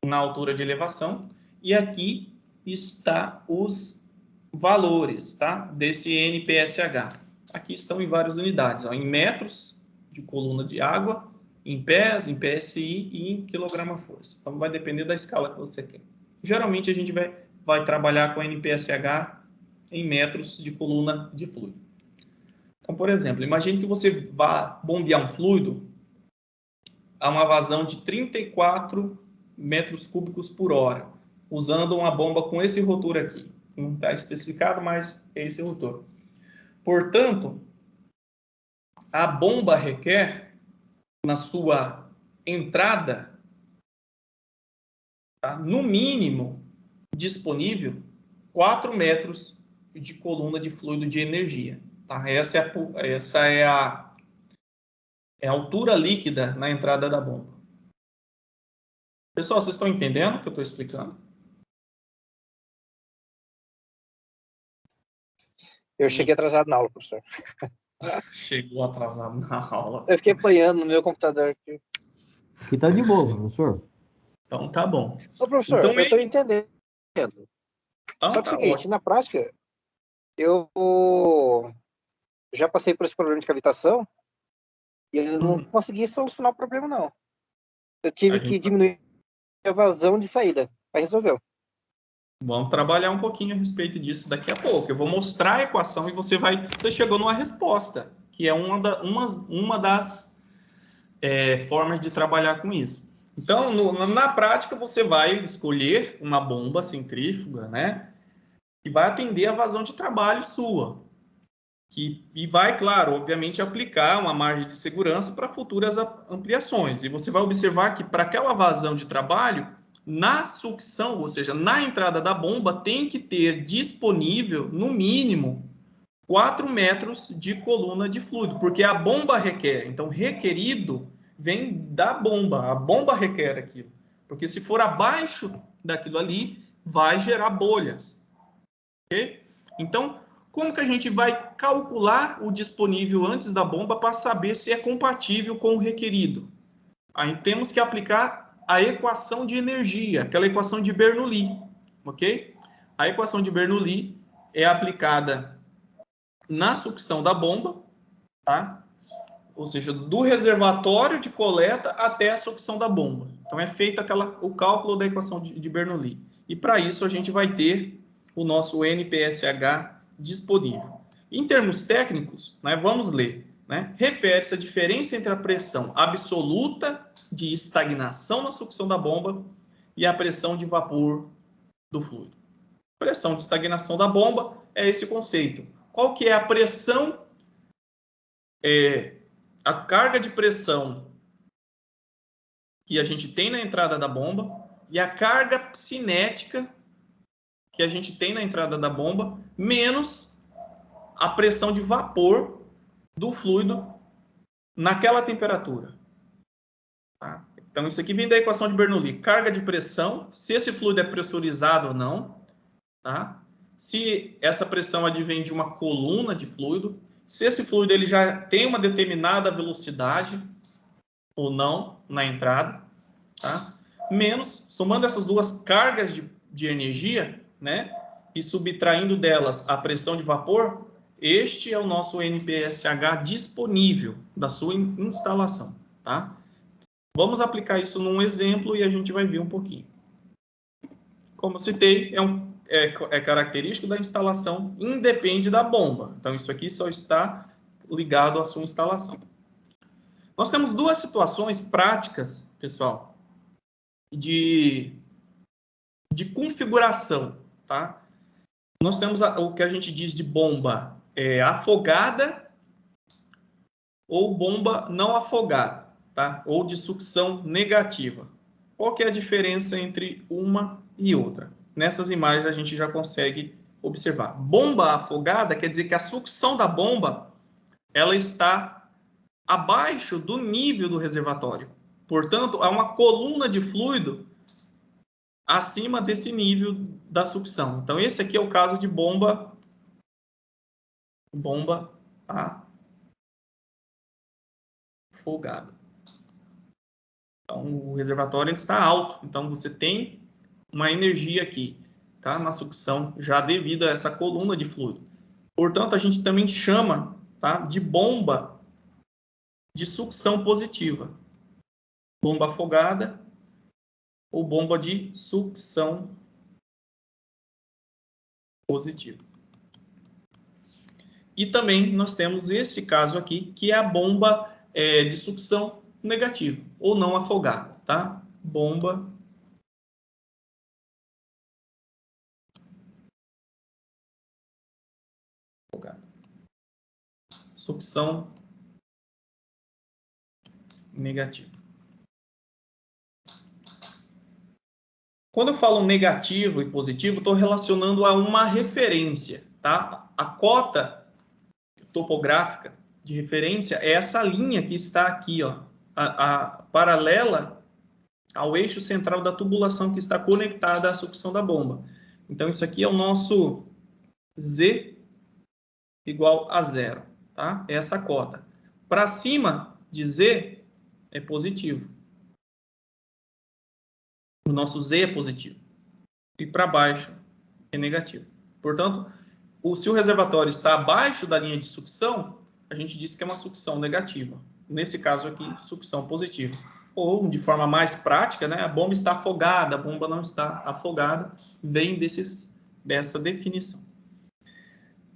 na altura de elevação, e aqui está os valores, tá? Desse NPSH. Aqui estão em várias unidades, ó, em metros de coluna de água, em pés, em PSI e em quilograma-força. Então, vai depender da escala que você quer. Geralmente, a gente vai trabalhar com NPSH em metros de coluna de fluido. Então, por exemplo, imagine que você vá bombear um fluido a uma vazão de 34 metros cúbicos por hora, usando uma bomba com esse rotor aqui. Não está especificado, mas é esse rotor. Portanto, a bomba requer, na sua entrada, tá, no mínimo disponível 4 metros de coluna de fluido de energia. Tá? Essa é a altura líquida na entrada da bomba. Pessoal, vocês estão entendendo o que eu estou explicando? Eu cheguei atrasado na aula, professor. Chegou atrasado na aula. Eu fiquei apanhando no meu computador aqui. Aqui tá de boa, professor. Então tá bom. Ô, professor, então, eu estou entendendo. Só que é o seguinte, ótimo. na prática, eu já passei por esse problema de cavitação e eu não consegui solucionar o problema, não. Eu tive que diminuir a vazão de saída. Aí resolveu. Vamos trabalhar um pouquinho a respeito disso daqui a pouco. Eu vou mostrar a equação e você chegou numa resposta, que é uma das formas de trabalhar com isso. Então, na prática, você vai escolher uma bomba centrífuga, né? Que vai atender a vazão de trabalho sua. E vai, claro, obviamente, aplicar uma margem de segurança para futuras ampliações. E você vai observar que para aquela vazão de trabalho, na sucção, ou seja, na entrada da bomba, tem que ter disponível, no mínimo, 4 metros de coluna de fluido, porque a bomba requer. Então, requerido vem da bomba. A bomba requer aquilo. Porque se for abaixo daquilo ali, vai gerar bolhas. Ok? Então, como que a gente vai calcular o disponível antes da bomba para saber se é compatível com o requerido? Aí temos que aplicar a equação de energia, aquela equação de Bernoulli, ok? A equação de Bernoulli é aplicada na sucção da bomba, tá? Ou seja, do reservatório de coleta até a sucção da bomba. Então, é feito o cálculo da equação de Bernoulli. E, para isso, a gente vai ter o nosso NPSH disponível. Em termos técnicos, né, vamos ler. Né, refere-se à diferença entre a pressão absoluta de estagnação na sucção da bomba e a pressão de vapor do fluido. Pressão de estagnação da bomba é esse conceito. Qual que é a pressão, a carga de pressão que a gente tem na entrada da bomba e a carga cinética que a gente tem na entrada da bomba, menos a pressão de vapor do fluido naquela temperatura. Tá? Então, isso aqui vem da equação de Bernoulli. Carga de pressão, se esse fluido é pressurizado ou não. Tá? Se essa pressão advém de uma coluna de fluido. Se esse fluido ele já tem uma determinada velocidade ou não na entrada. Tá? Menos, somando essas duas cargas de energia, né? E subtraindo delas a pressão de vapor, este é o nosso NPSH disponível da sua instalação, tá? Vamos aplicar isso num exemplo e a gente vai ver um pouquinho. Como eu citei, é característico da instalação, independe da bomba. Então, isso aqui só está ligado à sua instalação. Nós temos duas situações práticas, pessoal, de configuração, tá? Nós temos o que a gente diz de bomba afogada ou bomba não afogada, tá? Ou de sucção negativa. Qual que é a diferença entre uma e outra? Nessas imagens a gente já consegue observar. Bomba afogada quer dizer que a sucção da bomba ela está abaixo do nível do reservatório. Portanto, há uma coluna de fluido acima desse nível da sucção. Então, esse aqui é o caso de bomba afogada. Então, o reservatório ele está alto, então você tem uma energia aqui, tá? Na sucção, já devido a essa coluna de fluido. Portanto, a gente também chama, tá, de bomba de sucção positiva. Bomba afogada ou bomba de sucção positiva. E também nós temos esse caso aqui, que é a bomba de sucção negativa, ou não afogada, tá? Bomba afogada. Sucção negativa. Quando eu falo negativo e positivo, estou relacionando a uma referência, tá? A cota topográfica de referência é essa linha que está aqui, ó, a paralela ao eixo central da tubulação que está conectada à sucção da bomba. Então, isso aqui é o nosso Z igual a 0, tá? É essa cota. Para cima de Z é positivo. O nosso Z é positivo. E para baixo é negativo. Portanto, se o reservatório está abaixo da linha de sucção, a gente diz que é uma sucção negativa. Nesse caso aqui, sucção positiva. Ou, de forma mais prática, né, a bomba está afogada, a bomba não está afogada, vem dessa definição.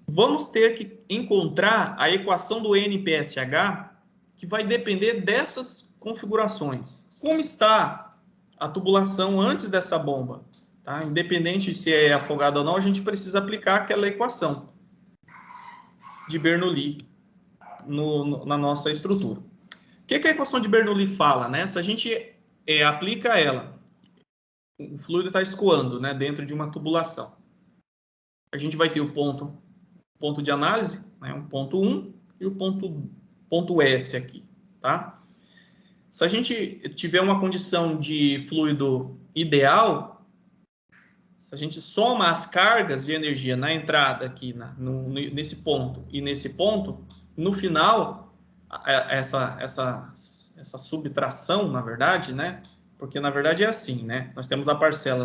Vamos ter que encontrar a equação do NPSH, que vai depender dessas configurações. Como está a tubulação antes dessa bomba? Tá? Independente se é afogado ou não, a gente precisa aplicar aquela equação de Bernoulli na nossa estrutura. O que a equação de Bernoulli fala? Né? Se a gente aplica ela, o fluido está escoando, né, dentro de uma tubulação. A gente vai ter o ponto de análise, né, o ponto 1 e o ponto S aqui. Tá? Se a gente tiver uma condição de fluido ideal, se a gente soma as cargas de energia na entrada aqui, nesse ponto e nesse ponto, no final, essa subtração, na verdade, né? Porque, na verdade, é assim, né? Nós temos a parcela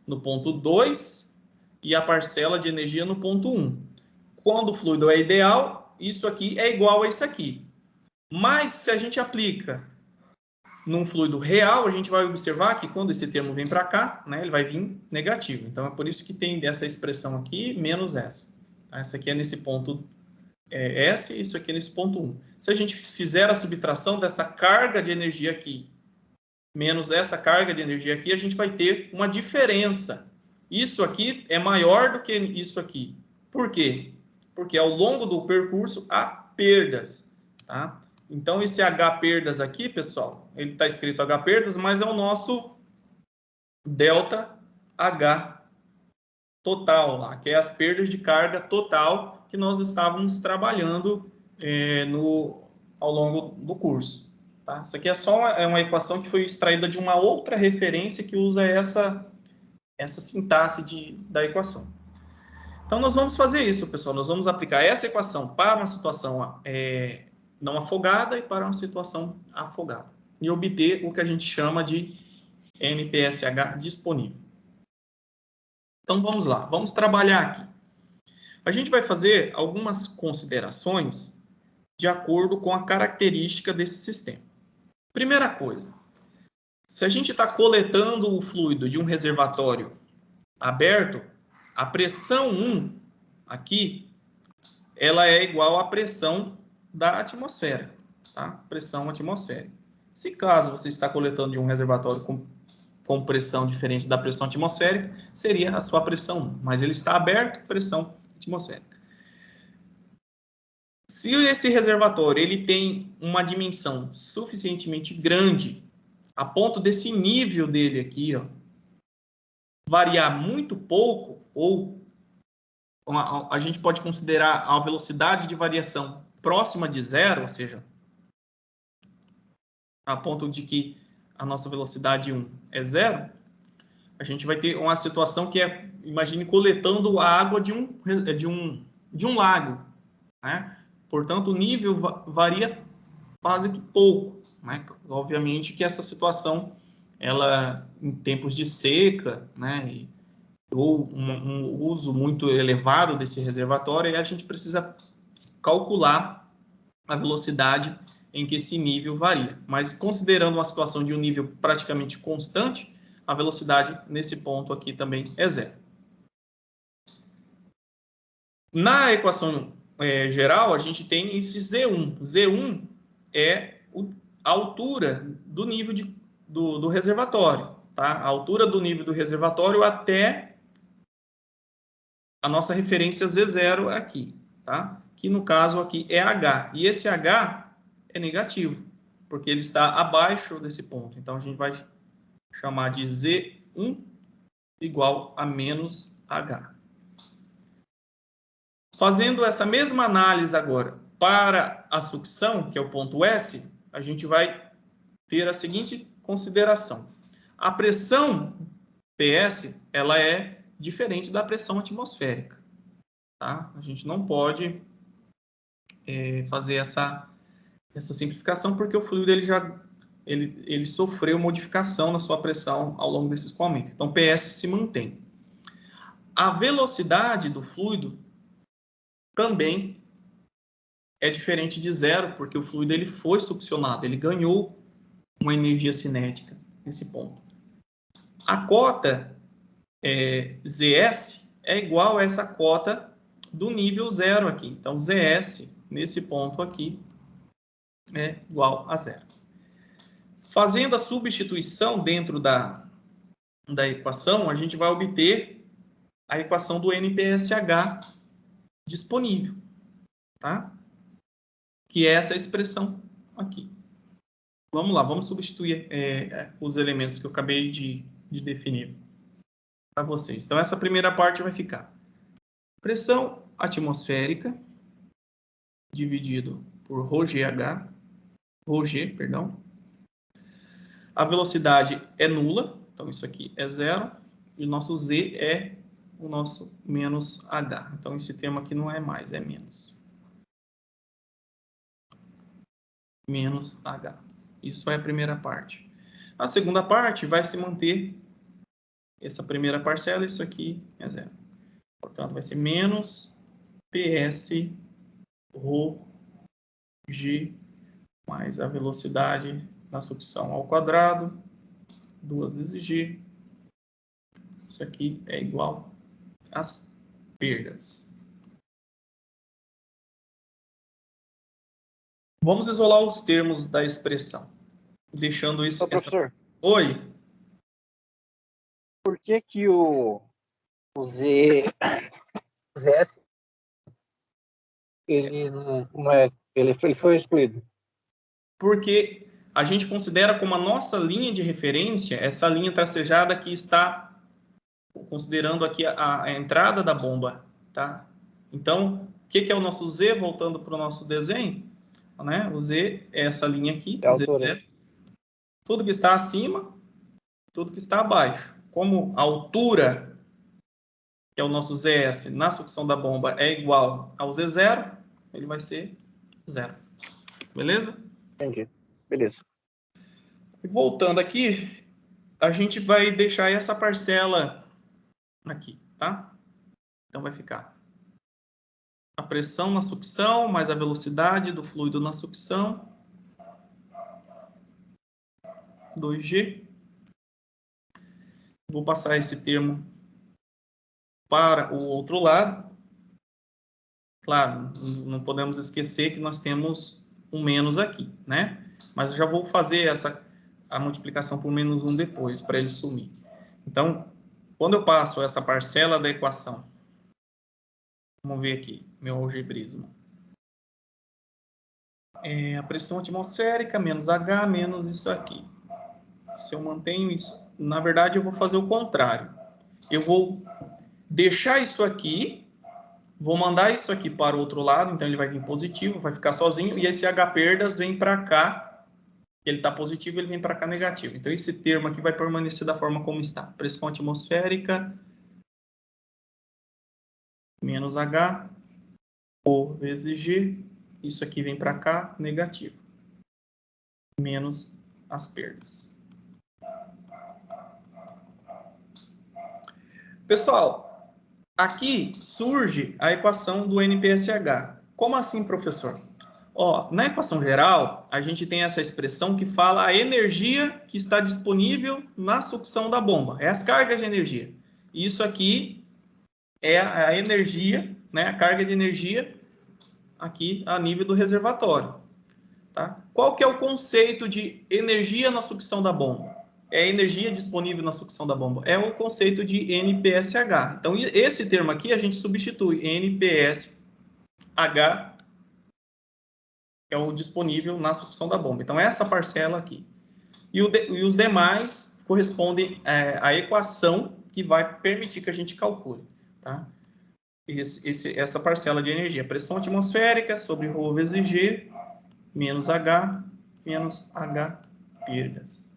no ponto 2 e a parcela de energia no ponto 1. Quando o fluido é ideal, isso aqui é igual a isso aqui. Mas, se a gente aplica num fluido real, a gente vai observar que quando esse termo vem para cá, né, ele vai vir negativo. Então, é por isso que tem essa expressão aqui, menos essa. Essa aqui é nesse ponto S e isso aqui é nesse ponto 1. Se a gente fizer a subtração dessa carga de energia aqui, menos essa carga de energia aqui, a gente vai ter uma diferença. Isso aqui é maior do que isso aqui. Por quê? Porque ao longo do percurso há perdas, tá? Então, esse H perdas aqui, pessoal, ele está escrito H perdas, mas é o nosso delta H total lá, que é as perdas de carga total que nós estávamos trabalhando ao longo do curso. Tá? Isso aqui é só uma equação que foi extraída de uma outra referência que usa essa sintaxe da equação. Então, nós vamos fazer isso, pessoal. Nós vamos aplicar essa equação para uma situação não afogada e para uma situação afogada. E obter o que a gente chama de NPSH disponível. Então, vamos lá. Vamos trabalhar aqui. A gente vai fazer algumas considerações de acordo com a característica desse sistema. Primeira coisa, se a gente está coletando o fluido de um reservatório aberto, a pressão 1 aqui, ela é igual à pressão da atmosfera, tá? Pressão atmosférica. Se caso você está coletando de um reservatório com pressão diferente da pressão atmosférica, seria a sua pressão 1, mas ele está aberto, pressão atmosférica. Se esse reservatório ele tem uma dimensão suficientemente grande, a ponto desse nível dele aqui, ó, variar muito pouco, ou a gente pode considerar a velocidade de variação próxima de zero, ou seja, a ponto de que a nossa velocidade 1 é zero, a gente vai ter uma situação que imagine coletando a água de um lago, né? Portanto, o nível varia quase que pouco, né? Obviamente que essa situação, ela, em tempos de seca, né, ou um uso muito elevado desse reservatório, a gente precisa calcular a velocidade em que esse nível varia. Mas considerando uma situação de um nível praticamente constante, a velocidade nesse ponto aqui também é zero. Na equação geral, a gente tem esse Z1. Z1 é a altura do nível do reservatório, tá? A altura do nível do reservatório até a nossa referência Z0 aqui, tá? Que no caso aqui é H. E esse H é negativo, porque ele está abaixo desse ponto. Então, a gente vai chamar de Z1 igual a menos H. Fazendo essa mesma análise agora para a sucção, que é o ponto S, a gente vai ter a seguinte consideração. A pressão PS, ela é diferente da pressão atmosférica, tá? A gente não pode fazer essa simplificação, porque o fluido ele sofreu modificação na sua pressão ao longo desse escoamento. Então, PS se mantém. A velocidade do fluido também é diferente de zero, porque o fluido ele foi succionado, ele ganhou uma energia cinética nesse ponto. A cota ZS é igual a essa cota do nível zero aqui. Então, ZS, nesse ponto aqui, é igual a zero. Fazendo a substituição dentro da equação, a gente vai obter a equação do NPSH disponível, tá? Que é essa expressão aqui. Vamos lá, vamos substituir os elementos que eu acabei de definir para vocês. Então, essa primeira parte vai ficar pressão atmosférica dividido por ρg, perdão. A velocidade é nula, então isso aqui é zero, e o nosso Z é o nosso menos H. Então, esse termo aqui não é mais, é menos. Menos H. Isso é a primeira parte. A segunda parte vai se manter essa primeira parcela, isso aqui é zero. Portanto, vai ser menos PS ρg mais a velocidade na sucção ao quadrado, 2 vezes g. Isso aqui é igual às perdas. Vamos isolar os termos da expressão, deixando isso... Professor. Oi. Por que que o ZS ele não é, ele foi excluído? Porque a gente considera como a nossa linha de referência essa linha tracejada que está considerando aqui a entrada da bomba, tá? Então, o que é o nosso Z, voltando para o nosso desenho, né? O Z é essa linha aqui, É a altura. Z0. Tudo que está acima, tudo que está abaixo. Como a altura, que é o nosso ZS, na sucção da bomba é igual ao Z0, ele vai ser zero. Beleza? Entendi. Beleza. E voltando aqui, a gente vai deixar essa parcela aqui, tá? Então, vai ficar a pressão na sucção, mais a velocidade do fluido na sucção, 2G. Vou passar esse termo para o outro lado. Claro, não podemos esquecer que nós temos um menos aqui, né? Mas eu já vou fazer a multiplicação por menos 1 depois, para ele sumir. Então, quando eu passo essa parcela da equação, vamos ver aqui, meu algebrismo. A pressão atmosférica menos H menos isso aqui. Se eu mantenho isso, na verdade eu vou fazer o contrário. Eu vou deixar isso aqui, vou mandar isso aqui para o outro lado, então ele vai vir positivo, vai ficar sozinho, e esse H perdas vem para cá, ele está positivo, ele vem para cá negativo. Então esse termo aqui vai permanecer da forma como está. Pressão atmosférica menos H, O vezes G, isso aqui vem para cá, negativo. Menos as perdas. Pessoal, aqui surge a equação do NPSH. Como assim, professor? Ó, na equação geral, a gente tem essa expressão que fala a energia que está disponível na sucção da bomba. É as cargas de energia. Isso aqui é a energia, né, a carga de energia aqui a nível do reservatório. Tá? Qual que é o conceito de energia na sucção da bomba? É a energia disponível na sucção da bomba. É o conceito de NPSH. Então, esse termo aqui a gente substitui. NPSH é o disponível na sucção da bomba. Então, essa parcela aqui. E os demais correspondem à equação que vai permitir que a gente calcule. Tá? Essa parcela de energia. Pressão atmosférica sobre ρ vezes G, menos H perdas.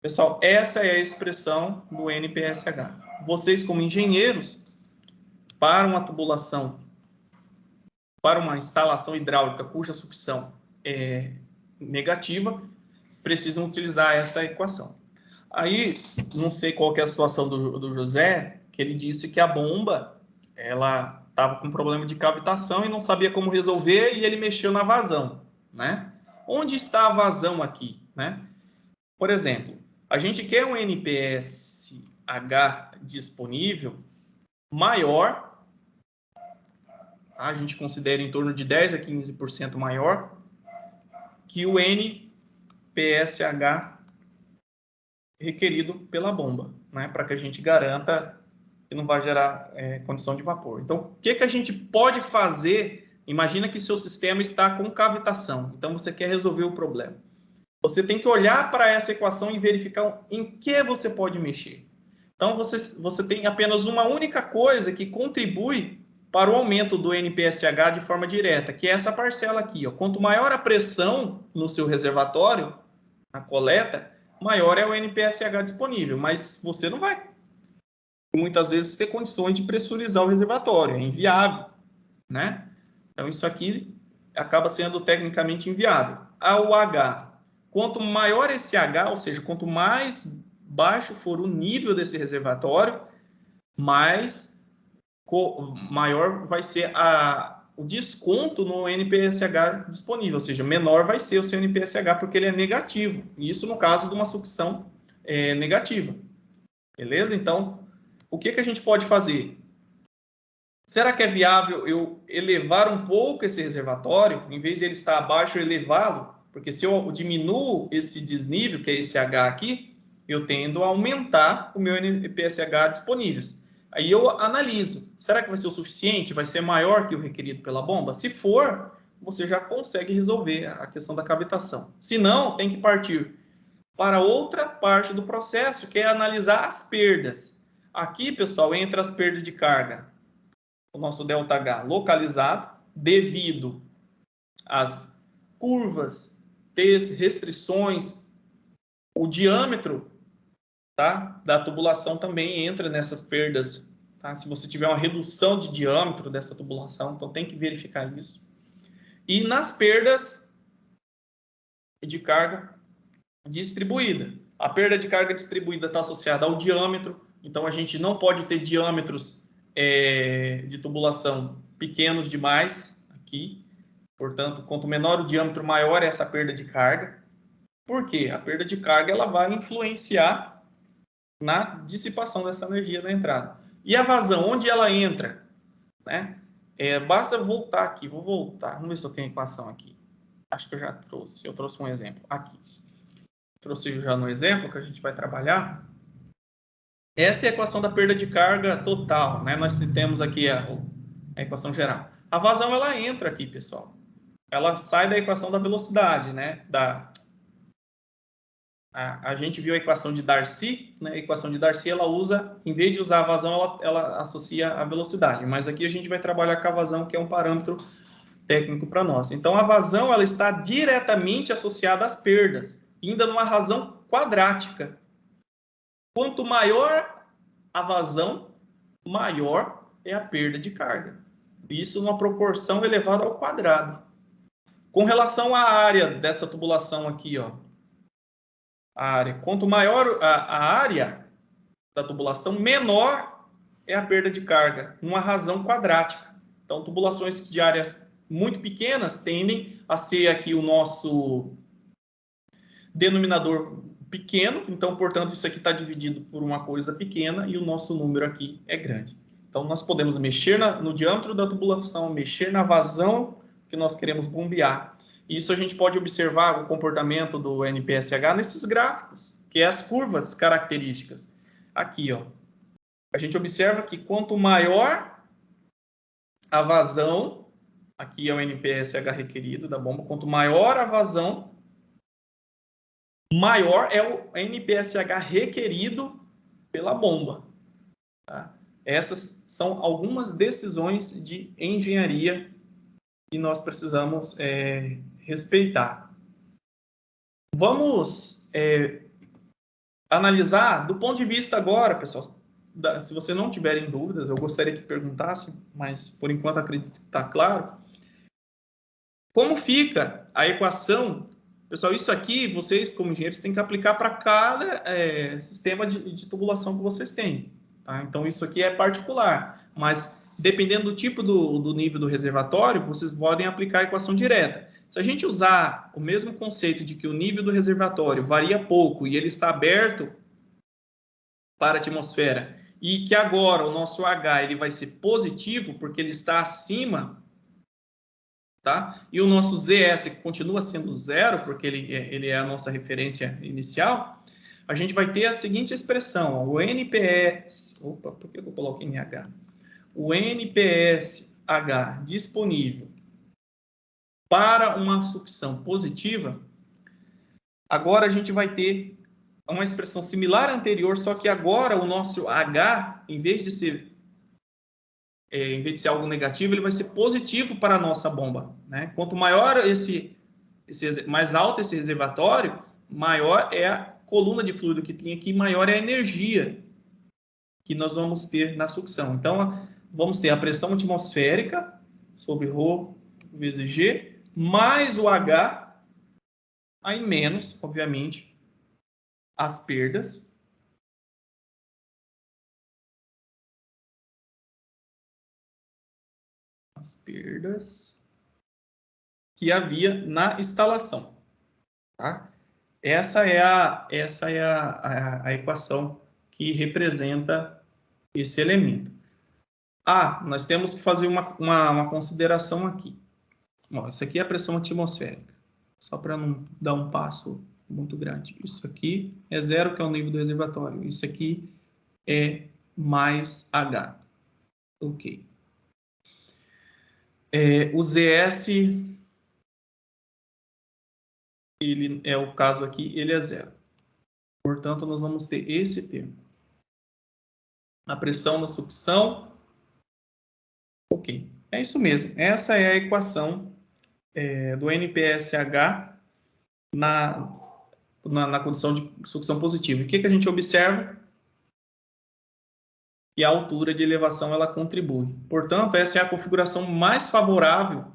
Pessoal, essa é a expressão do NPSH. Vocês, como engenheiros, para uma tubulação, para uma instalação hidráulica cuja sucção é negativa, precisam utilizar essa equação. Aí, não sei qual que é a situação do José, que ele disse que a bomba, ela estava com problema de cavitação e não sabia como resolver, e ele mexeu na vazão, né? Onde está a vazão aqui, né? Por exemplo, a gente quer um NPSH disponível maior, tá? A gente considera em torno de 10 a 15% maior que o NPSH requerido pela bomba, né? Para que a gente garanta que não vai gerar condição de vapor. Então, o que a gente pode fazer? Imagina que seu sistema está com cavitação, então você quer resolver o problema. Você tem que olhar para essa equação e verificar em que você pode mexer. Então, você tem apenas uma única coisa que contribui para o aumento do NPSH de forma direta, que é essa parcela aqui. Ó. Quanto maior a pressão no seu reservatório, na coleta, maior é o NPSH disponível. Mas você não vai, muitas vezes, ter condições de pressurizar o reservatório. É inviável, né? Então, isso aqui acaba sendo tecnicamente inviável. O H. Quanto maior esse H, ou seja, quanto mais baixo for o nível desse reservatório, maior vai ser o desconto no NPSH disponível, ou seja, menor vai ser o seu NPSH porque ele é negativo. Isso no caso de uma sucção negativa. Beleza? Então, o que a gente pode fazer? Será que é viável eu elevar um pouco esse reservatório, em vez de ele estar abaixo, eu elevá-lo? Porque se eu diminuo esse desnível, que é esse H aqui, eu tendo a aumentar o meu NPSH disponíveis. Aí eu analiso, será que vai ser o suficiente? Vai ser maior que o requerido pela bomba? Se for, você já consegue resolver a questão da cavitação. Se não, tem que partir para outra parte do processo, que é analisar as perdas. Aqui, pessoal, entra as perdas de carga, o nosso ΔH localizado, devido às curvas, ter restrições, o diâmetro, tá, da tubulação também entra nessas perdas. Tá? Se você tiver uma redução de diâmetro dessa tubulação, então tem que verificar isso. E nas perdas de carga distribuída. A perda de carga distribuída está associada ao diâmetro, então a gente não pode ter diâmetros de tubulação pequenos demais aqui. Portanto, quanto menor o diâmetro, maior é essa perda de carga. Por quê? A perda de carga ela vai influenciar na dissipação dessa energia da entrada. E a vazão, onde ela entra? Né? Basta voltar aqui, vou voltar, vamos ver se eu tenho a equação aqui. Acho que eu já trouxe, eu trouxe um exemplo aqui. Trouxe já no exemplo que a gente vai trabalhar. Essa é a equação da perda de carga total, né? Nós temos aqui a equação geral. A vazão ela entra aqui, pessoal. Ela sai da equação da velocidade, né? A gente viu a equação de Darcy, né? A equação de Darcy ela usa, em vez de usar a vazão, ela associa a velocidade. Mas aqui a gente vai trabalhar com a vazão, que é um parâmetro técnico para nós. Então a vazão ela está diretamente associada às perdas, ainda numa razão quadrática. Quanto maior a vazão, maior é a perda de carga. Isso numa proporção elevada ao quadrado. Com relação à área dessa tubulação aqui, ó, a área, quanto maior a área da tubulação, menor é a perda de carga, uma razão quadrática. Então, tubulações de áreas muito pequenas tendem a ser aqui o nosso denominador pequeno, então, portanto, isso aqui está dividido por uma coisa pequena e o nosso número aqui é grande. Então, nós podemos mexer no diâmetro da tubulação, mexer na vazão que nós queremos bombear. Isso a gente pode observar o comportamento do NPSH nesses gráficos, que é as curvas características. Aqui, ó, a gente observa que quanto maior a vazão, aqui é o NPSH requerido da bomba, quanto maior a vazão, maior é o NPSH requerido pela bomba. Tá? Essas são algumas decisões de engenharia que nós precisamos respeitar. Vamos analisar do ponto de vista agora, pessoal. Se você não tiverem dúvidas, eu gostaria que perguntassem, mas por enquanto acredito que está claro. Como fica a equação? Pessoal, isso aqui, vocês como engenheiros têm que aplicar para cada sistema de tubulação que vocês têm. Tá? Então, isso aqui é particular, mas dependendo do tipo do nível do reservatório, vocês podem aplicar a equação direta. Se a gente usar o mesmo conceito de que o nível do reservatório varia pouco e ele está aberto para a atmosfera, e que agora o nosso H ele vai ser positivo porque ele está acima, tá? E o nosso ZS continua sendo zero, porque ele é a nossa referência inicial, a gente vai ter a seguinte expressão, ó, o NPS... Opa, por que eu coloquei em H? O NPSH disponível para uma sucção positiva, agora a gente vai ter uma expressão similar à anterior, só que agora o nosso H, em vez de ser algo negativo, ele vai ser positivo para a nossa bomba. Né? Quanto maior mais alto esse reservatório, maior é a coluna de fluido que tem aqui, maior é a energia que nós vamos ter na sucção. Então, vamos ter a pressão atmosférica sobre ρ vezes G, mais o H, aí menos, obviamente, as perdas. As perdas que havia na instalação. Tá? Essa é a equação que representa esse elemento. Nós temos que fazer uma consideração aqui. Bom, isso aqui é a pressão atmosférica. Só para não dar um passo muito grande. Isso aqui é zero, que é o nível do reservatório. Isso aqui é mais H. Ok. O ZS, ele é o caso aqui, ele é zero. Portanto, nós vamos ter esse termo. A pressão da sucção. Ok. É isso mesmo. Essa é a equação do NPSH na condição de sucção positiva. E o que a gente observa? E a altura de elevação ela contribui. Portanto, essa é a configuração mais favorável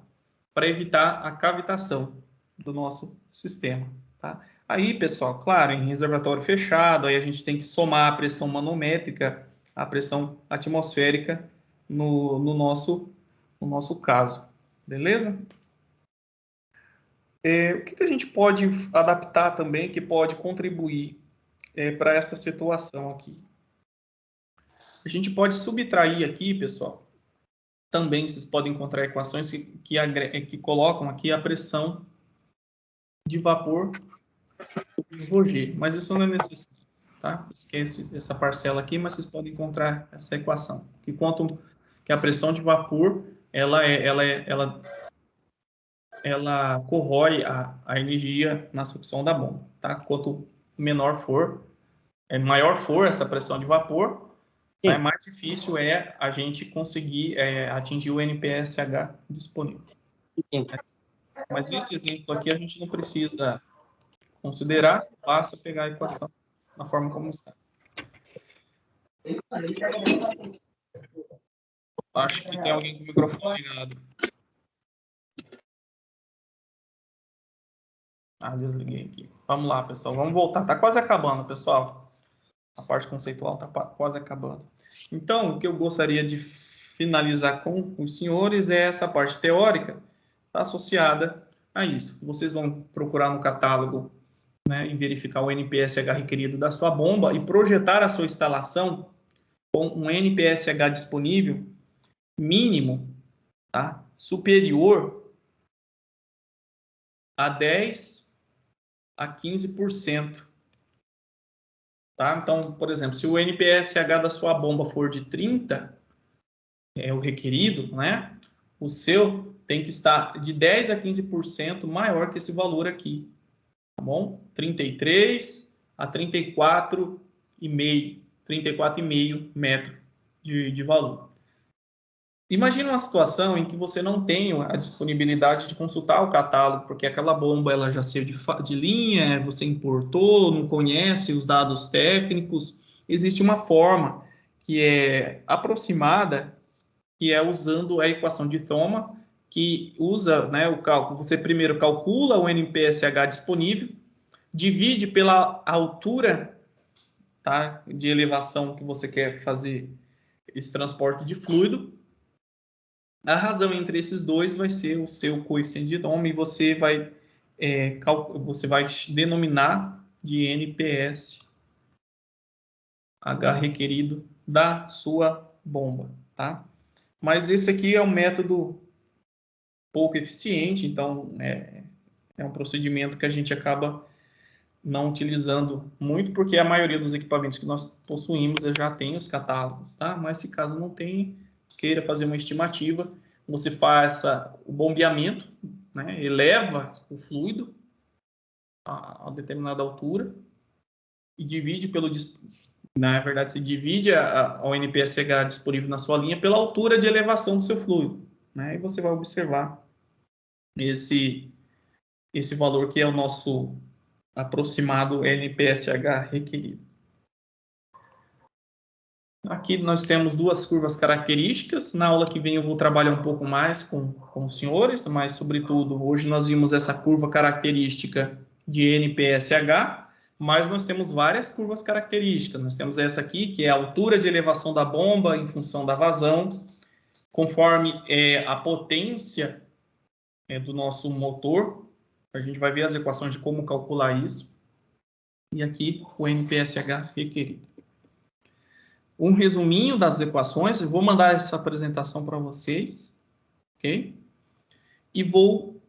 para evitar a cavitação do nosso sistema. Tá? Aí, pessoal, claro, em reservatório fechado, aí a gente tem que somar a pressão manométrica, a pressão atmosférica no nosso caso. Beleza? O que a gente pode adaptar também, que pode contribuir para essa situação aqui? A gente pode subtrair aqui, pessoal, também vocês podem encontrar equações que colocam aqui a pressão de vapor do G, mas isso não é necessário, tá? Esquece essa parcela aqui, mas vocês podem encontrar essa equação, que a pressão de vapor, ela corrói a energia na sucção da bomba, tá? Quanto maior for essa pressão de vapor, mais difícil é a gente conseguir atingir o NPSH disponível. Mas nesse exemplo aqui a gente não precisa considerar, basta pegar a equação na forma como está. Acho que tem alguém com o microfone ligado. Ah, desliguei aqui. Vamos lá, pessoal. Vamos voltar. Tá quase acabando, pessoal. A parte conceitual tá quase acabando. Então, o que eu gostaria de finalizar com os senhores é essa parte teórica tá associada a isso. Vocês vão procurar no catálogo, né, e verificar o NPSH requerido da sua bomba e projetar a sua instalação com um NPSH disponível mínimo, tá, superior a 10 a 15%. Tá? Então, por exemplo, se o NPSH da sua bomba for de 30, é o requerido, né? O seu tem que estar de 10 a 15% maior que esse valor aqui, tá bom? 33 a 34,5 metro de valor. Imagina uma situação em que você não tem a disponibilidade de consultar o catálogo, porque aquela bomba ela já saiu de linha, você importou, não conhece os dados técnicos. Existe uma forma que é aproximada, que é usando a equação de Thoma, que usa, né, o cálculo. Você primeiro calcula o NPSH disponível, divide pela altura, tá, de elevação que você quer fazer esse transporte de fluido. A razão entre esses dois vai ser o seu coeficiente de Thoma e você vai denominar de NPSH requerido da sua bomba, tá? Mas esse aqui é um método pouco eficiente, então é um procedimento que a gente acaba não utilizando muito, porque a maioria dos equipamentos que nós possuímos já tem os catálogos, tá? Mas se caso não tem, queira fazer uma estimativa, você faz o bombeamento, né? Eleva o fluido a determinada altura e divide pelo... Na verdade, se divide o NPSH disponível na sua linha pela altura de elevação do seu fluido, né? E você vai observar esse valor que é o nosso aproximado NPSH requerido. Aqui nós temos duas curvas características. Na aula que vem eu vou trabalhar um pouco mais com os senhores, mas, sobretudo, hoje nós vimos essa curva característica de NPSH, mas nós temos várias curvas características. Nós temos essa aqui, que é a altura de elevação da bomba em função da vazão, conforme a potência do nosso motor. A gente vai ver as equações de como calcular isso. E aqui o NPSH requerido. Um resuminho das equações, eu vou mandar essa apresentação para vocês, ok? E vou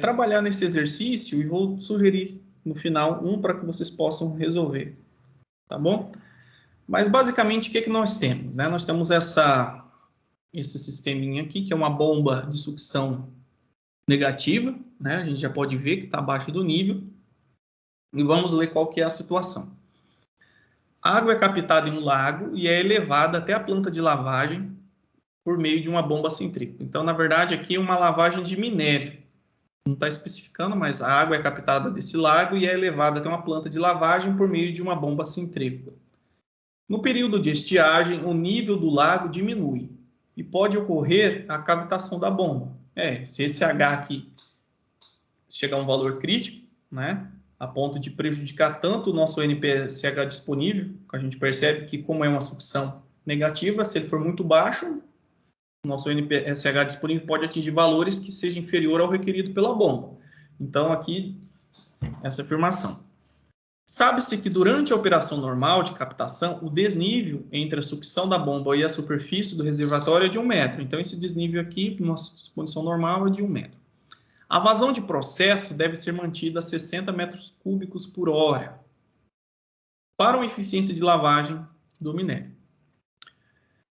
trabalhar nesse exercício e vou sugerir no final para que vocês possam resolver, tá bom? Mas basicamente o que nós temos, né? Nós temos esse sisteminha aqui, que é uma bomba de sucção negativa, né? A gente já pode ver que está abaixo do nível. E vamos ler qual que é a situação. A água é captada em um lago e é elevada até a planta de lavagem por meio de uma bomba centrífuga. Então, na verdade, aqui é uma lavagem de minério. Não está especificando, mas a água é captada desse lago e é elevada até uma planta de lavagem por meio de uma bomba centrífuga. No período de estiagem, o nível do lago diminui e pode ocorrer a cavitação da bomba. Se esse H aqui chegar a um valor crítico, né, a ponto de prejudicar tanto o nosso NPSH disponível, a gente percebe que, como é uma sucção negativa, se ele for muito baixo, o nosso NPSH disponível pode atingir valores que sejam inferior ao requerido pela bomba. Então, aqui, essa afirmação. Sabe-se que durante a operação normal de captação, o desnível entre a sucção da bomba e a superfície do reservatório é de 1 metro. Então, esse desnível aqui, na condição normal, é de 1 metro. A vazão de processo deve ser mantida a 60 metros cúbicos por hora para uma eficiência de lavagem do minério.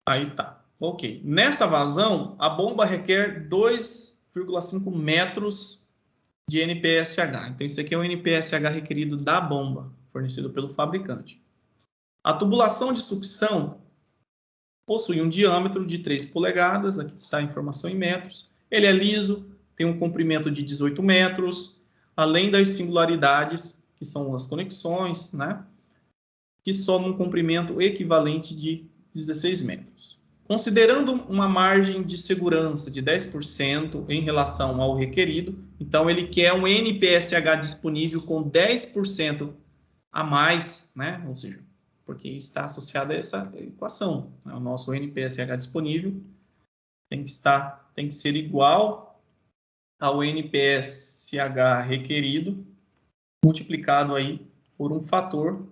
Aí tá. Ok. Nessa vazão, a bomba requer 2,5 metros de NPSH. Então, isso aqui é o NPSH requerido da bomba, fornecido pelo fabricante. A tubulação de sucção possui um diâmetro de 3 polegadas. Aqui está a informação em metros. Ele é liso, tem um comprimento de 18 metros, além das singularidades, que são as conexões, né, que somam um comprimento equivalente de 16 metros. Considerando uma margem de segurança de 10% em relação ao requerido, então ele quer um NPSH disponível com 10% a mais, né? Ou seja, porque está associado a essa equação, né? O nosso NPSH disponível tem que ser igual ao NPSH requerido, multiplicado aí por um fator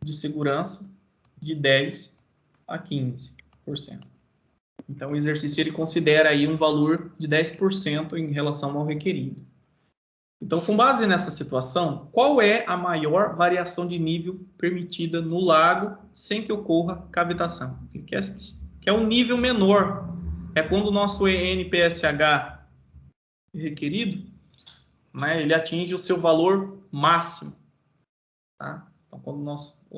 de segurança de 10 a 15%. Então, o exercício ele considera aí um valor de 10% em relação ao requerido. Então, com base nessa situação, qual é a maior variação de nível permitida no lago sem que ocorra cavitação? Que é um nível menor. É quando o nosso NPSH requerido, né, ele atinge o seu valor máximo. Tá? Então, quando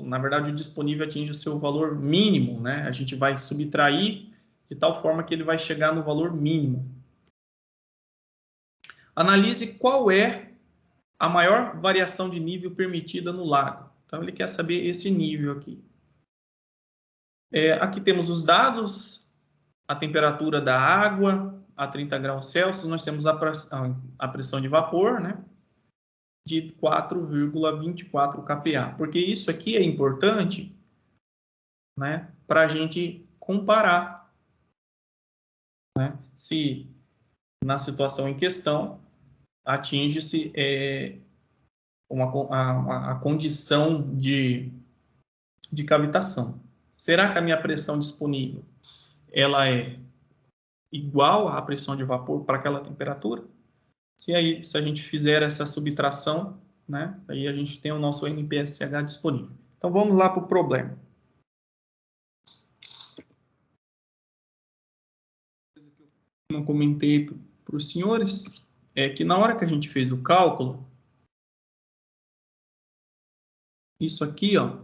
na verdade, o disponível atinge o seu valor mínimo, né, a gente vai subtrair de tal forma que ele vai chegar no valor mínimo. Analise qual é a maior variação de nível permitida no lago. Então, ele quer saber esse nível aqui. Aqui temos os dados, a temperatura da água a 30 graus Celsius, nós temos a pressão de vapor, né, de 4,24 kPa. Porque isso aqui é importante, né, para a gente comparar, né, se na situação em questão atinge-se a condição de cavitação. Será que a minha pressão disponível ela é igual à pressão de vapor para aquela temperatura? Se a gente fizer essa subtração, né, aí a gente tem o nosso NPSH disponível. Então vamos lá para o problema. Não comentei para os senhores é que na hora que a gente fez o cálculo, isso aqui, ó,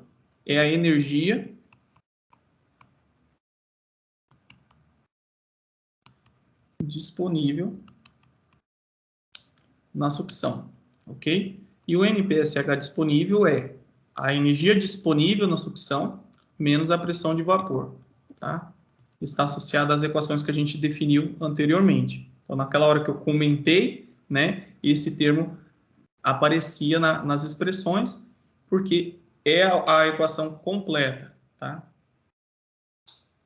é a energia disponível na sucção, ok? E o NPSH disponível é a energia disponível na sucção menos a pressão de vapor, tá? Está associada às equações que a gente definiu anteriormente. Então, naquela hora que eu comentei, né, esse termo aparecia nas expressões, porque é a equação completa, tá?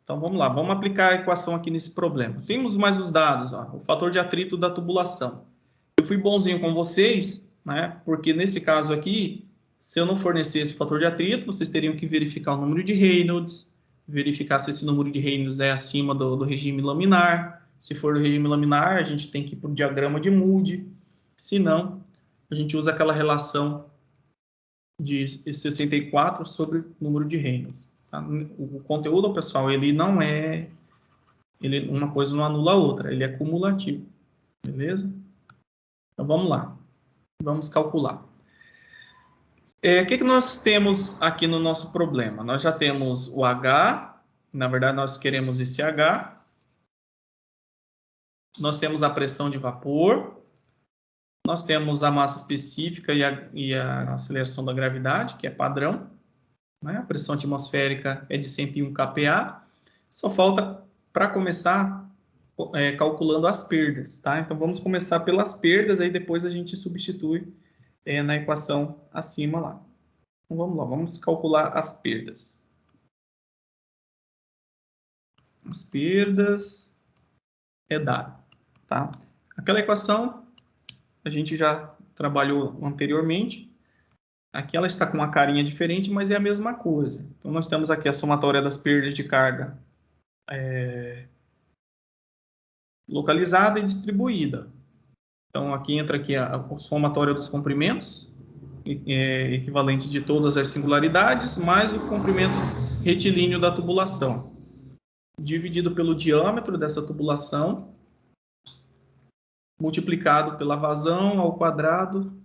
Então, vamos lá, vamos aplicar a equação aqui nesse problema. Temos mais os dados, ó, o fator de atrito da tubulação. Eu fui bonzinho com vocês, né, porque nesse caso aqui, se eu não fornecesse o fator de atrito, vocês teriam que verificar o número de Reynolds, verificar se esse número de Reynolds é acima do regime laminar. Se for do regime laminar, a gente tem que ir para o diagrama de Moody. Se não, a gente usa aquela relação de 64 sobre o número de Reynolds. Tá? O conteúdo, pessoal, ele não é... uma coisa não anula a outra, ele é cumulativo. Beleza? Então, vamos lá. Vamos calcular. O que nós temos aqui no nosso problema? Nós já temos o H, na verdade, nós queremos esse H. Nós temos a pressão de vapor. Nós temos a massa específica e a aceleração da gravidade, que é padrão, né? A pressão atmosférica é de 101 kPa. Só falta, para começar, calculando as perdas, tá? Então, vamos começar pelas perdas, aí depois a gente substitui na equação acima lá. Então, vamos lá, vamos calcular as perdas. As perdas é dado, tá? Aquela equação a gente já trabalhou anteriormente. Aqui ela está com uma carinha diferente, mas é a mesma coisa. Então, nós temos aqui a somatória das perdas de carga localizada e distribuída. Então, aqui entra aqui a somatória dos comprimentos, equivalente de todas as singularidades, mais o comprimento retilíneo da tubulação, dividido pelo diâmetro dessa tubulação, multiplicado pela vazão ao quadrado,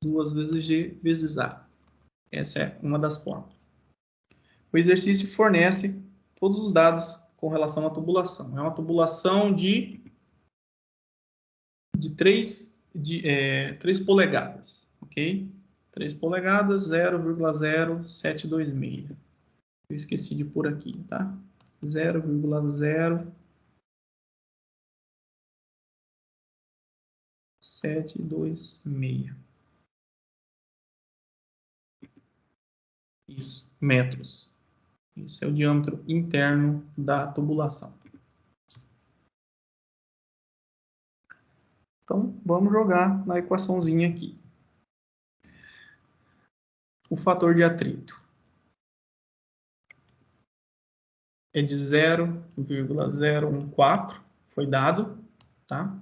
2 vezes G vezes A. Essa é uma das fórmulas. O exercício fornece todos os dados com relação à tubulação. É uma tubulação de 3 polegadas, ok? 3 polegadas, 0,0726. Eu esqueci de pôr aqui, tá? 0,0726. Isso, metros. Isso é o diâmetro interno da tubulação. Então, vamos jogar na equaçãozinha aqui. O fator de atrito é de 0,014, foi dado, tá?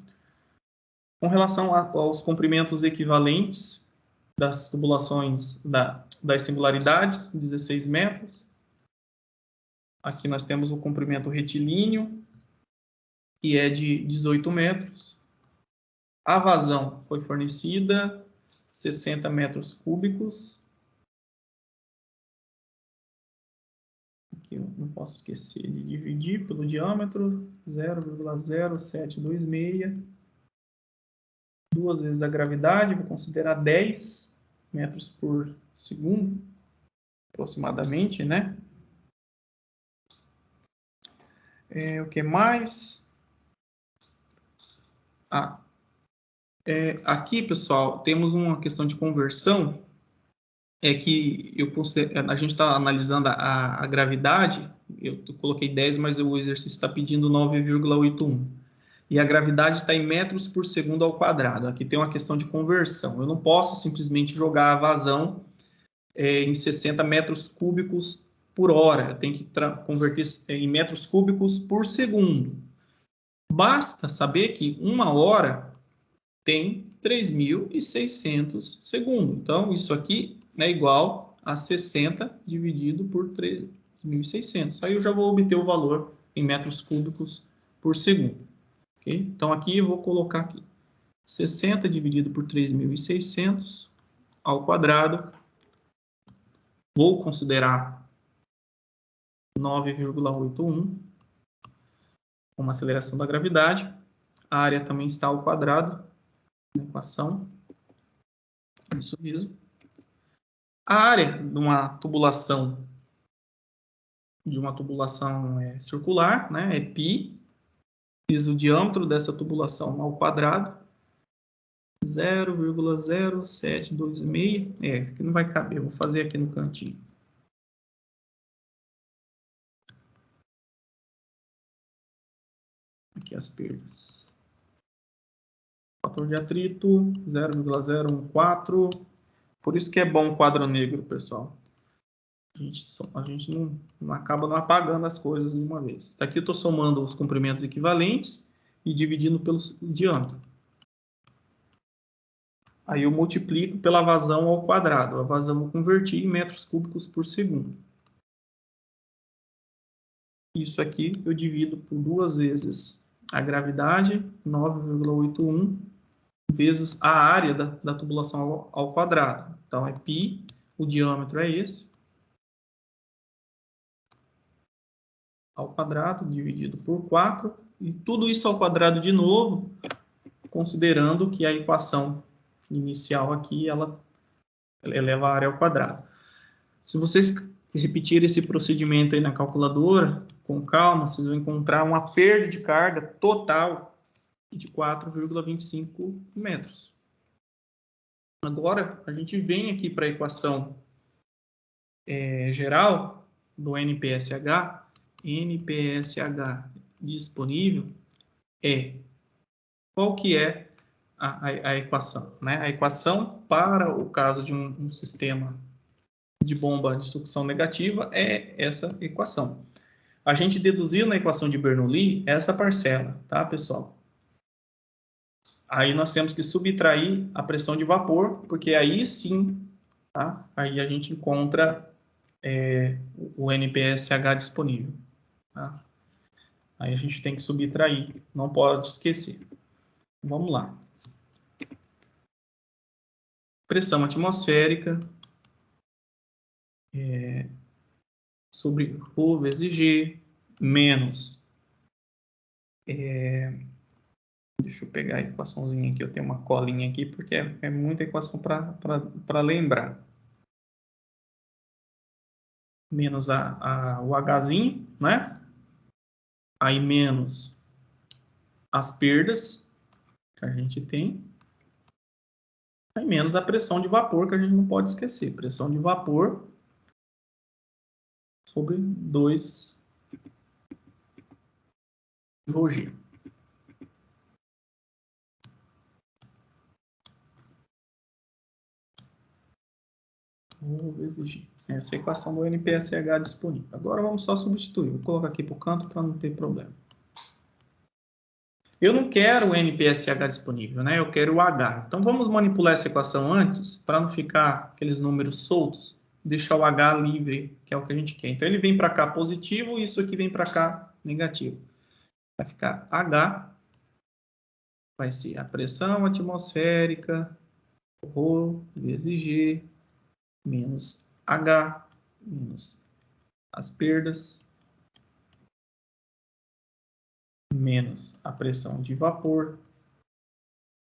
Com relação aos comprimentos equivalentes das tubulações das singularidades, 16 metros. Aqui nós temos o comprimento retilíneo, que é de 18 metros. A vazão foi fornecida 60 metros cúbicos. Aqui eu não posso esquecer de dividir pelo diâmetro, 0,0726. 2 vezes a gravidade, vou considerar 10 metros por segundo, aproximadamente, né? O que mais? Aqui, pessoal, temos uma questão de conversão, que a gente está analisando a gravidade, eu coloquei 10, mas o exercício está pedindo 9,81. E a gravidade está em metros por segundo ao quadrado. Aqui tem uma questão de conversão. Eu não posso simplesmente jogar a vazão em 60 metros cúbicos por hora. Eu tenho que converter em metros cúbicos por segundo. Basta saber que uma hora tem 3.600 segundos. Então, isso aqui é igual a 60 dividido por 3.600. Aí eu já vou obter o valor em metros cúbicos por segundo. Okay? Então, aqui eu vou colocar aqui 60 dividido por 3.600 ao quadrado. Vou considerar 9,81 como aceleração da gravidade. A área também está ao quadrado na equação. Isso mesmo. A área de uma tubulação circular, né, é π. Fiz o diâmetro dessa tubulação ao quadrado, 0,0726. Isso aqui não vai caber, vou fazer aqui no cantinho. Aqui as perdas. Fator de atrito, 0,014. Por isso que é bom o quadro negro, pessoal. A gente não acaba não apagando as coisas de uma vez. Aqui eu estou somando os comprimentos equivalentes e dividindo pelo diâmetro. Aí eu multiplico pela vazão ao quadrado. A vazão eu converti em metros cúbicos por segundo. Isso aqui eu divido por 2 vezes a gravidade, 9,81, vezes a área da tubulação ao quadrado. Então, é π, o diâmetro é esse, ao quadrado, dividido por 4, e tudo isso ao quadrado de novo, considerando que a equação inicial aqui, ela eleva a área ao quadrado. Se vocês repetirem esse procedimento aí na calculadora, com calma, vocês vão encontrar uma perda de carga total de 4,25 metros. Agora, a gente vem aqui para a equação geral do NPSH. NPSH disponível qual que é a equação, né? A equação para o caso de um sistema de bomba de sucção negativa é essa equação. A gente deduziu na equação de Bernoulli essa parcela, tá, pessoal? Aí nós temos que subtrair a pressão de vapor, porque aí sim, tá? Aí a gente encontra o NPSH disponível, tá? Aí a gente tem que subtrair, não pode esquecer. Vamos lá. Pressão atmosférica sobre ρ vezes G menos... deixa eu pegar a equaçãozinha aqui, eu tenho uma colinha aqui, porque é muita equação para lembrar. Menos o Hzinho, né? aí menos as perdas que a gente tem, aí menos a pressão de vapor, que a gente não pode esquecer. Pressão de vapor sobre 2 ρg. Vou exigir. Essa é a equação do NPSH disponível. Agora vamos só substituir. Vou colocar aqui para o canto para não ter problema. Eu não quero o NPSH disponível, né? Eu quero o H. Então vamos manipular essa equação antes, para não ficar aqueles números soltos. Deixar o H livre, que é o que a gente quer. Então ele vem para cá positivo e isso aqui vem para cá negativo. Vai ficar H, vai ser a pressão atmosférica, ρ vezes G, menos H, menos as perdas, menos a pressão de vapor,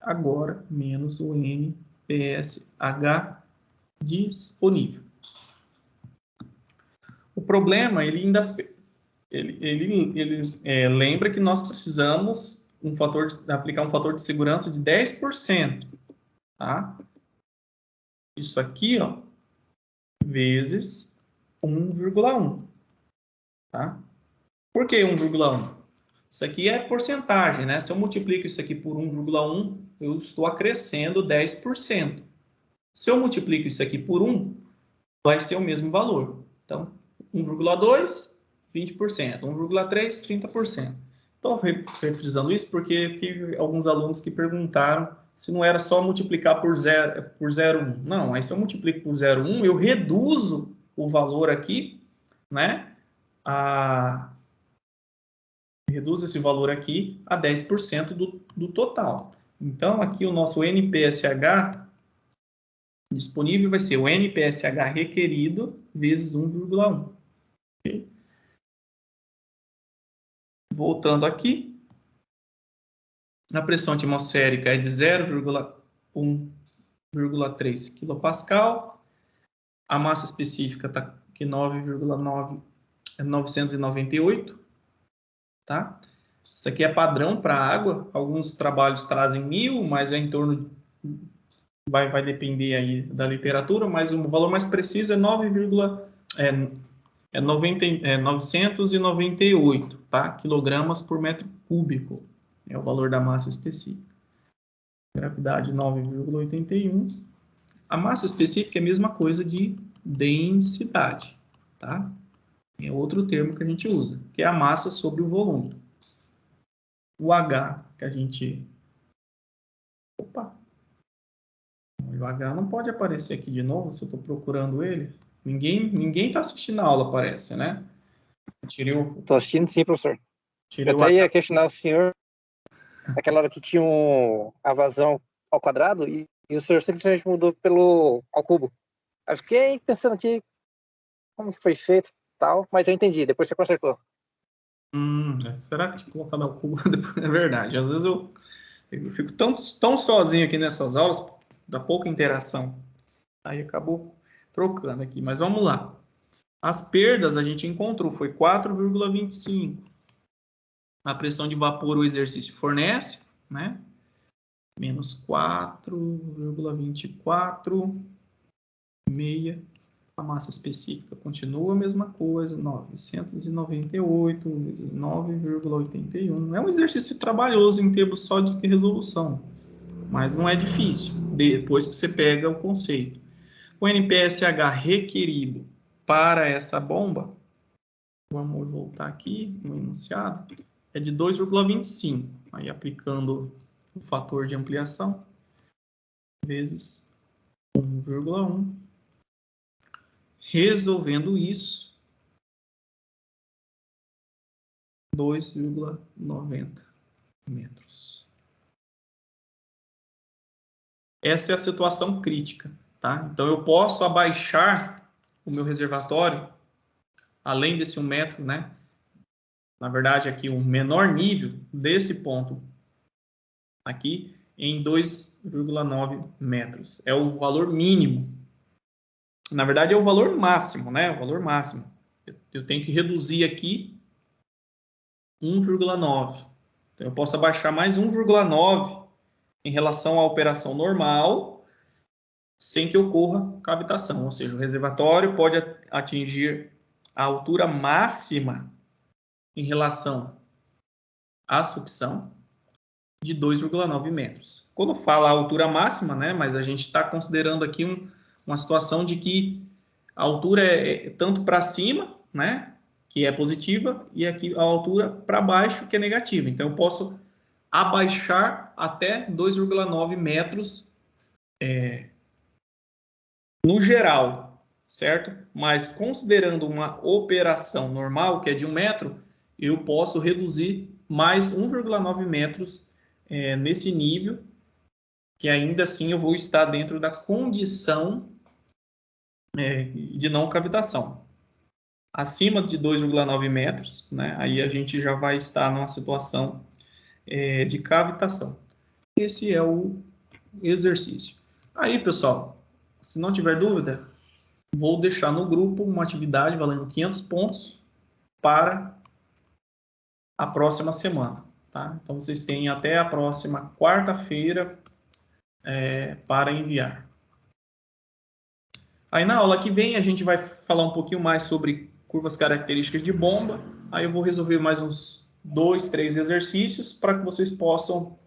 agora menos o NPSH disponível. O problema, ele ainda lembra que nós precisamos aplicar um fator de segurança de 10%, tá? Isso aqui, ó, vezes 1,1, tá? Por que 1,1? Isso aqui é porcentagem, né? Se eu multiplico isso aqui por 1,1, eu estou acrescendo 10%. Se eu multiplico isso aqui por 1, vai ser o mesmo valor. Então, 1,2, 20%. 1,3, 30%. Estou refrisando isso porque tive alguns alunos que perguntaram se não era só multiplicar por 0,1. Não, aí se eu multiplico por 0,1, eu reduzo o valor aqui, né? Reduz esse valor aqui a 10% do total. Então, aqui o nosso NPSH disponível vai ser o NPSH requerido vezes 1,1. Okay? Voltando aqui, a pressão atmosférica é de 0,1,3 kPa. A massa específica está aqui 998, tá? Isso aqui é padrão para água. Alguns trabalhos trazem 1000, mas é em torno... Vai depender aí da literatura, mas o valor mais preciso é 998, tá? Quilogramas por metro cúbico. É o valor da massa específica. Gravidade 9,81. A massa específica é a mesma coisa de densidade, tá? É outro termo que a gente usa, que é a massa sobre o volume. O H que a gente... Opa! O H não pode aparecer aqui de novo, se eu estou procurando ele. Ninguém está assistindo a aula, parece, né? Estou assistindo sim, professor. Tirei Eu o até ia H. questionar o senhor aquela hora que tinha a vazão ao quadrado e o senhor simplesmente mudou ao cubo. Aí fiquei pensando aqui como foi feito e tal, mas eu entendi, depois você consertou. Será que tinha colocado ao cubo? É verdade, às vezes eu fico tão sozinho aqui nessas aulas, dá pouca interação. Aí acabou trocando aqui, mas vamos lá. As perdas a gente encontrou, foi 4,25. A pressão de vapor o exercício fornece, né? Menos 4,24, meia. A massa específica continua a mesma coisa, 998 vezes 9,81. É um exercício trabalhoso em termos só de resolução, mas não é difícil, depois que você pega o conceito. O NPSH requerido para essa bomba, vamos voltar aqui no enunciado, é de 2,25. Aí aplicando o fator de ampliação, vezes 1,1. Resolvendo isso, 2,90 metros. Essa é a situação crítica, tá? Então eu posso abaixar o meu reservatório, além desse 1 metro, né? Na verdade, aqui o menor nível desse ponto aqui em 2,9 metros. É o valor mínimo. Na verdade, é o valor máximo, né? O valor máximo. Eu tenho que reduzir aqui 1,9. Então, eu posso abaixar mais 1,9 em relação à operação normal, sem que ocorra cavitação. Ou seja, o reservatório pode atingir a altura máxima em relação à sucção de 2,9 metros. Quando fala a altura máxima, né, mas a gente está considerando aqui uma situação de que a altura é tanto para cima, né, que é positiva, e aqui a altura para baixo, que é negativa. Então, eu posso abaixar até 2,9 metros no geral, certo? Mas considerando uma operação normal, que é de 1 metro, eu posso reduzir mais 1,9 metros nesse nível, que ainda assim eu vou estar dentro da condição de não cavitação. Acima de 2,9 metros, né, aí a gente já vai estar numa situação de cavitação. Esse é o exercício. Aí, pessoal, se não tiver dúvida, vou deixar no grupo uma atividade valendo 500 pontos para a próxima semana. Tá? Então, vocês têm até a próxima quarta-feira para enviar. Aí, na aula que vem, a gente vai falar um pouquinho mais sobre curvas características de bomba. Aí eu vou resolver mais uns 2, 3 exercícios para que vocês possam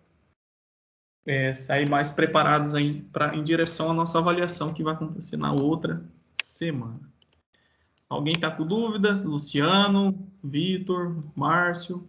sair mais preparados aí em direção à nossa avaliação que vai acontecer na outra semana. Alguém está com dúvidas? Luciano, Vitor, Márcio?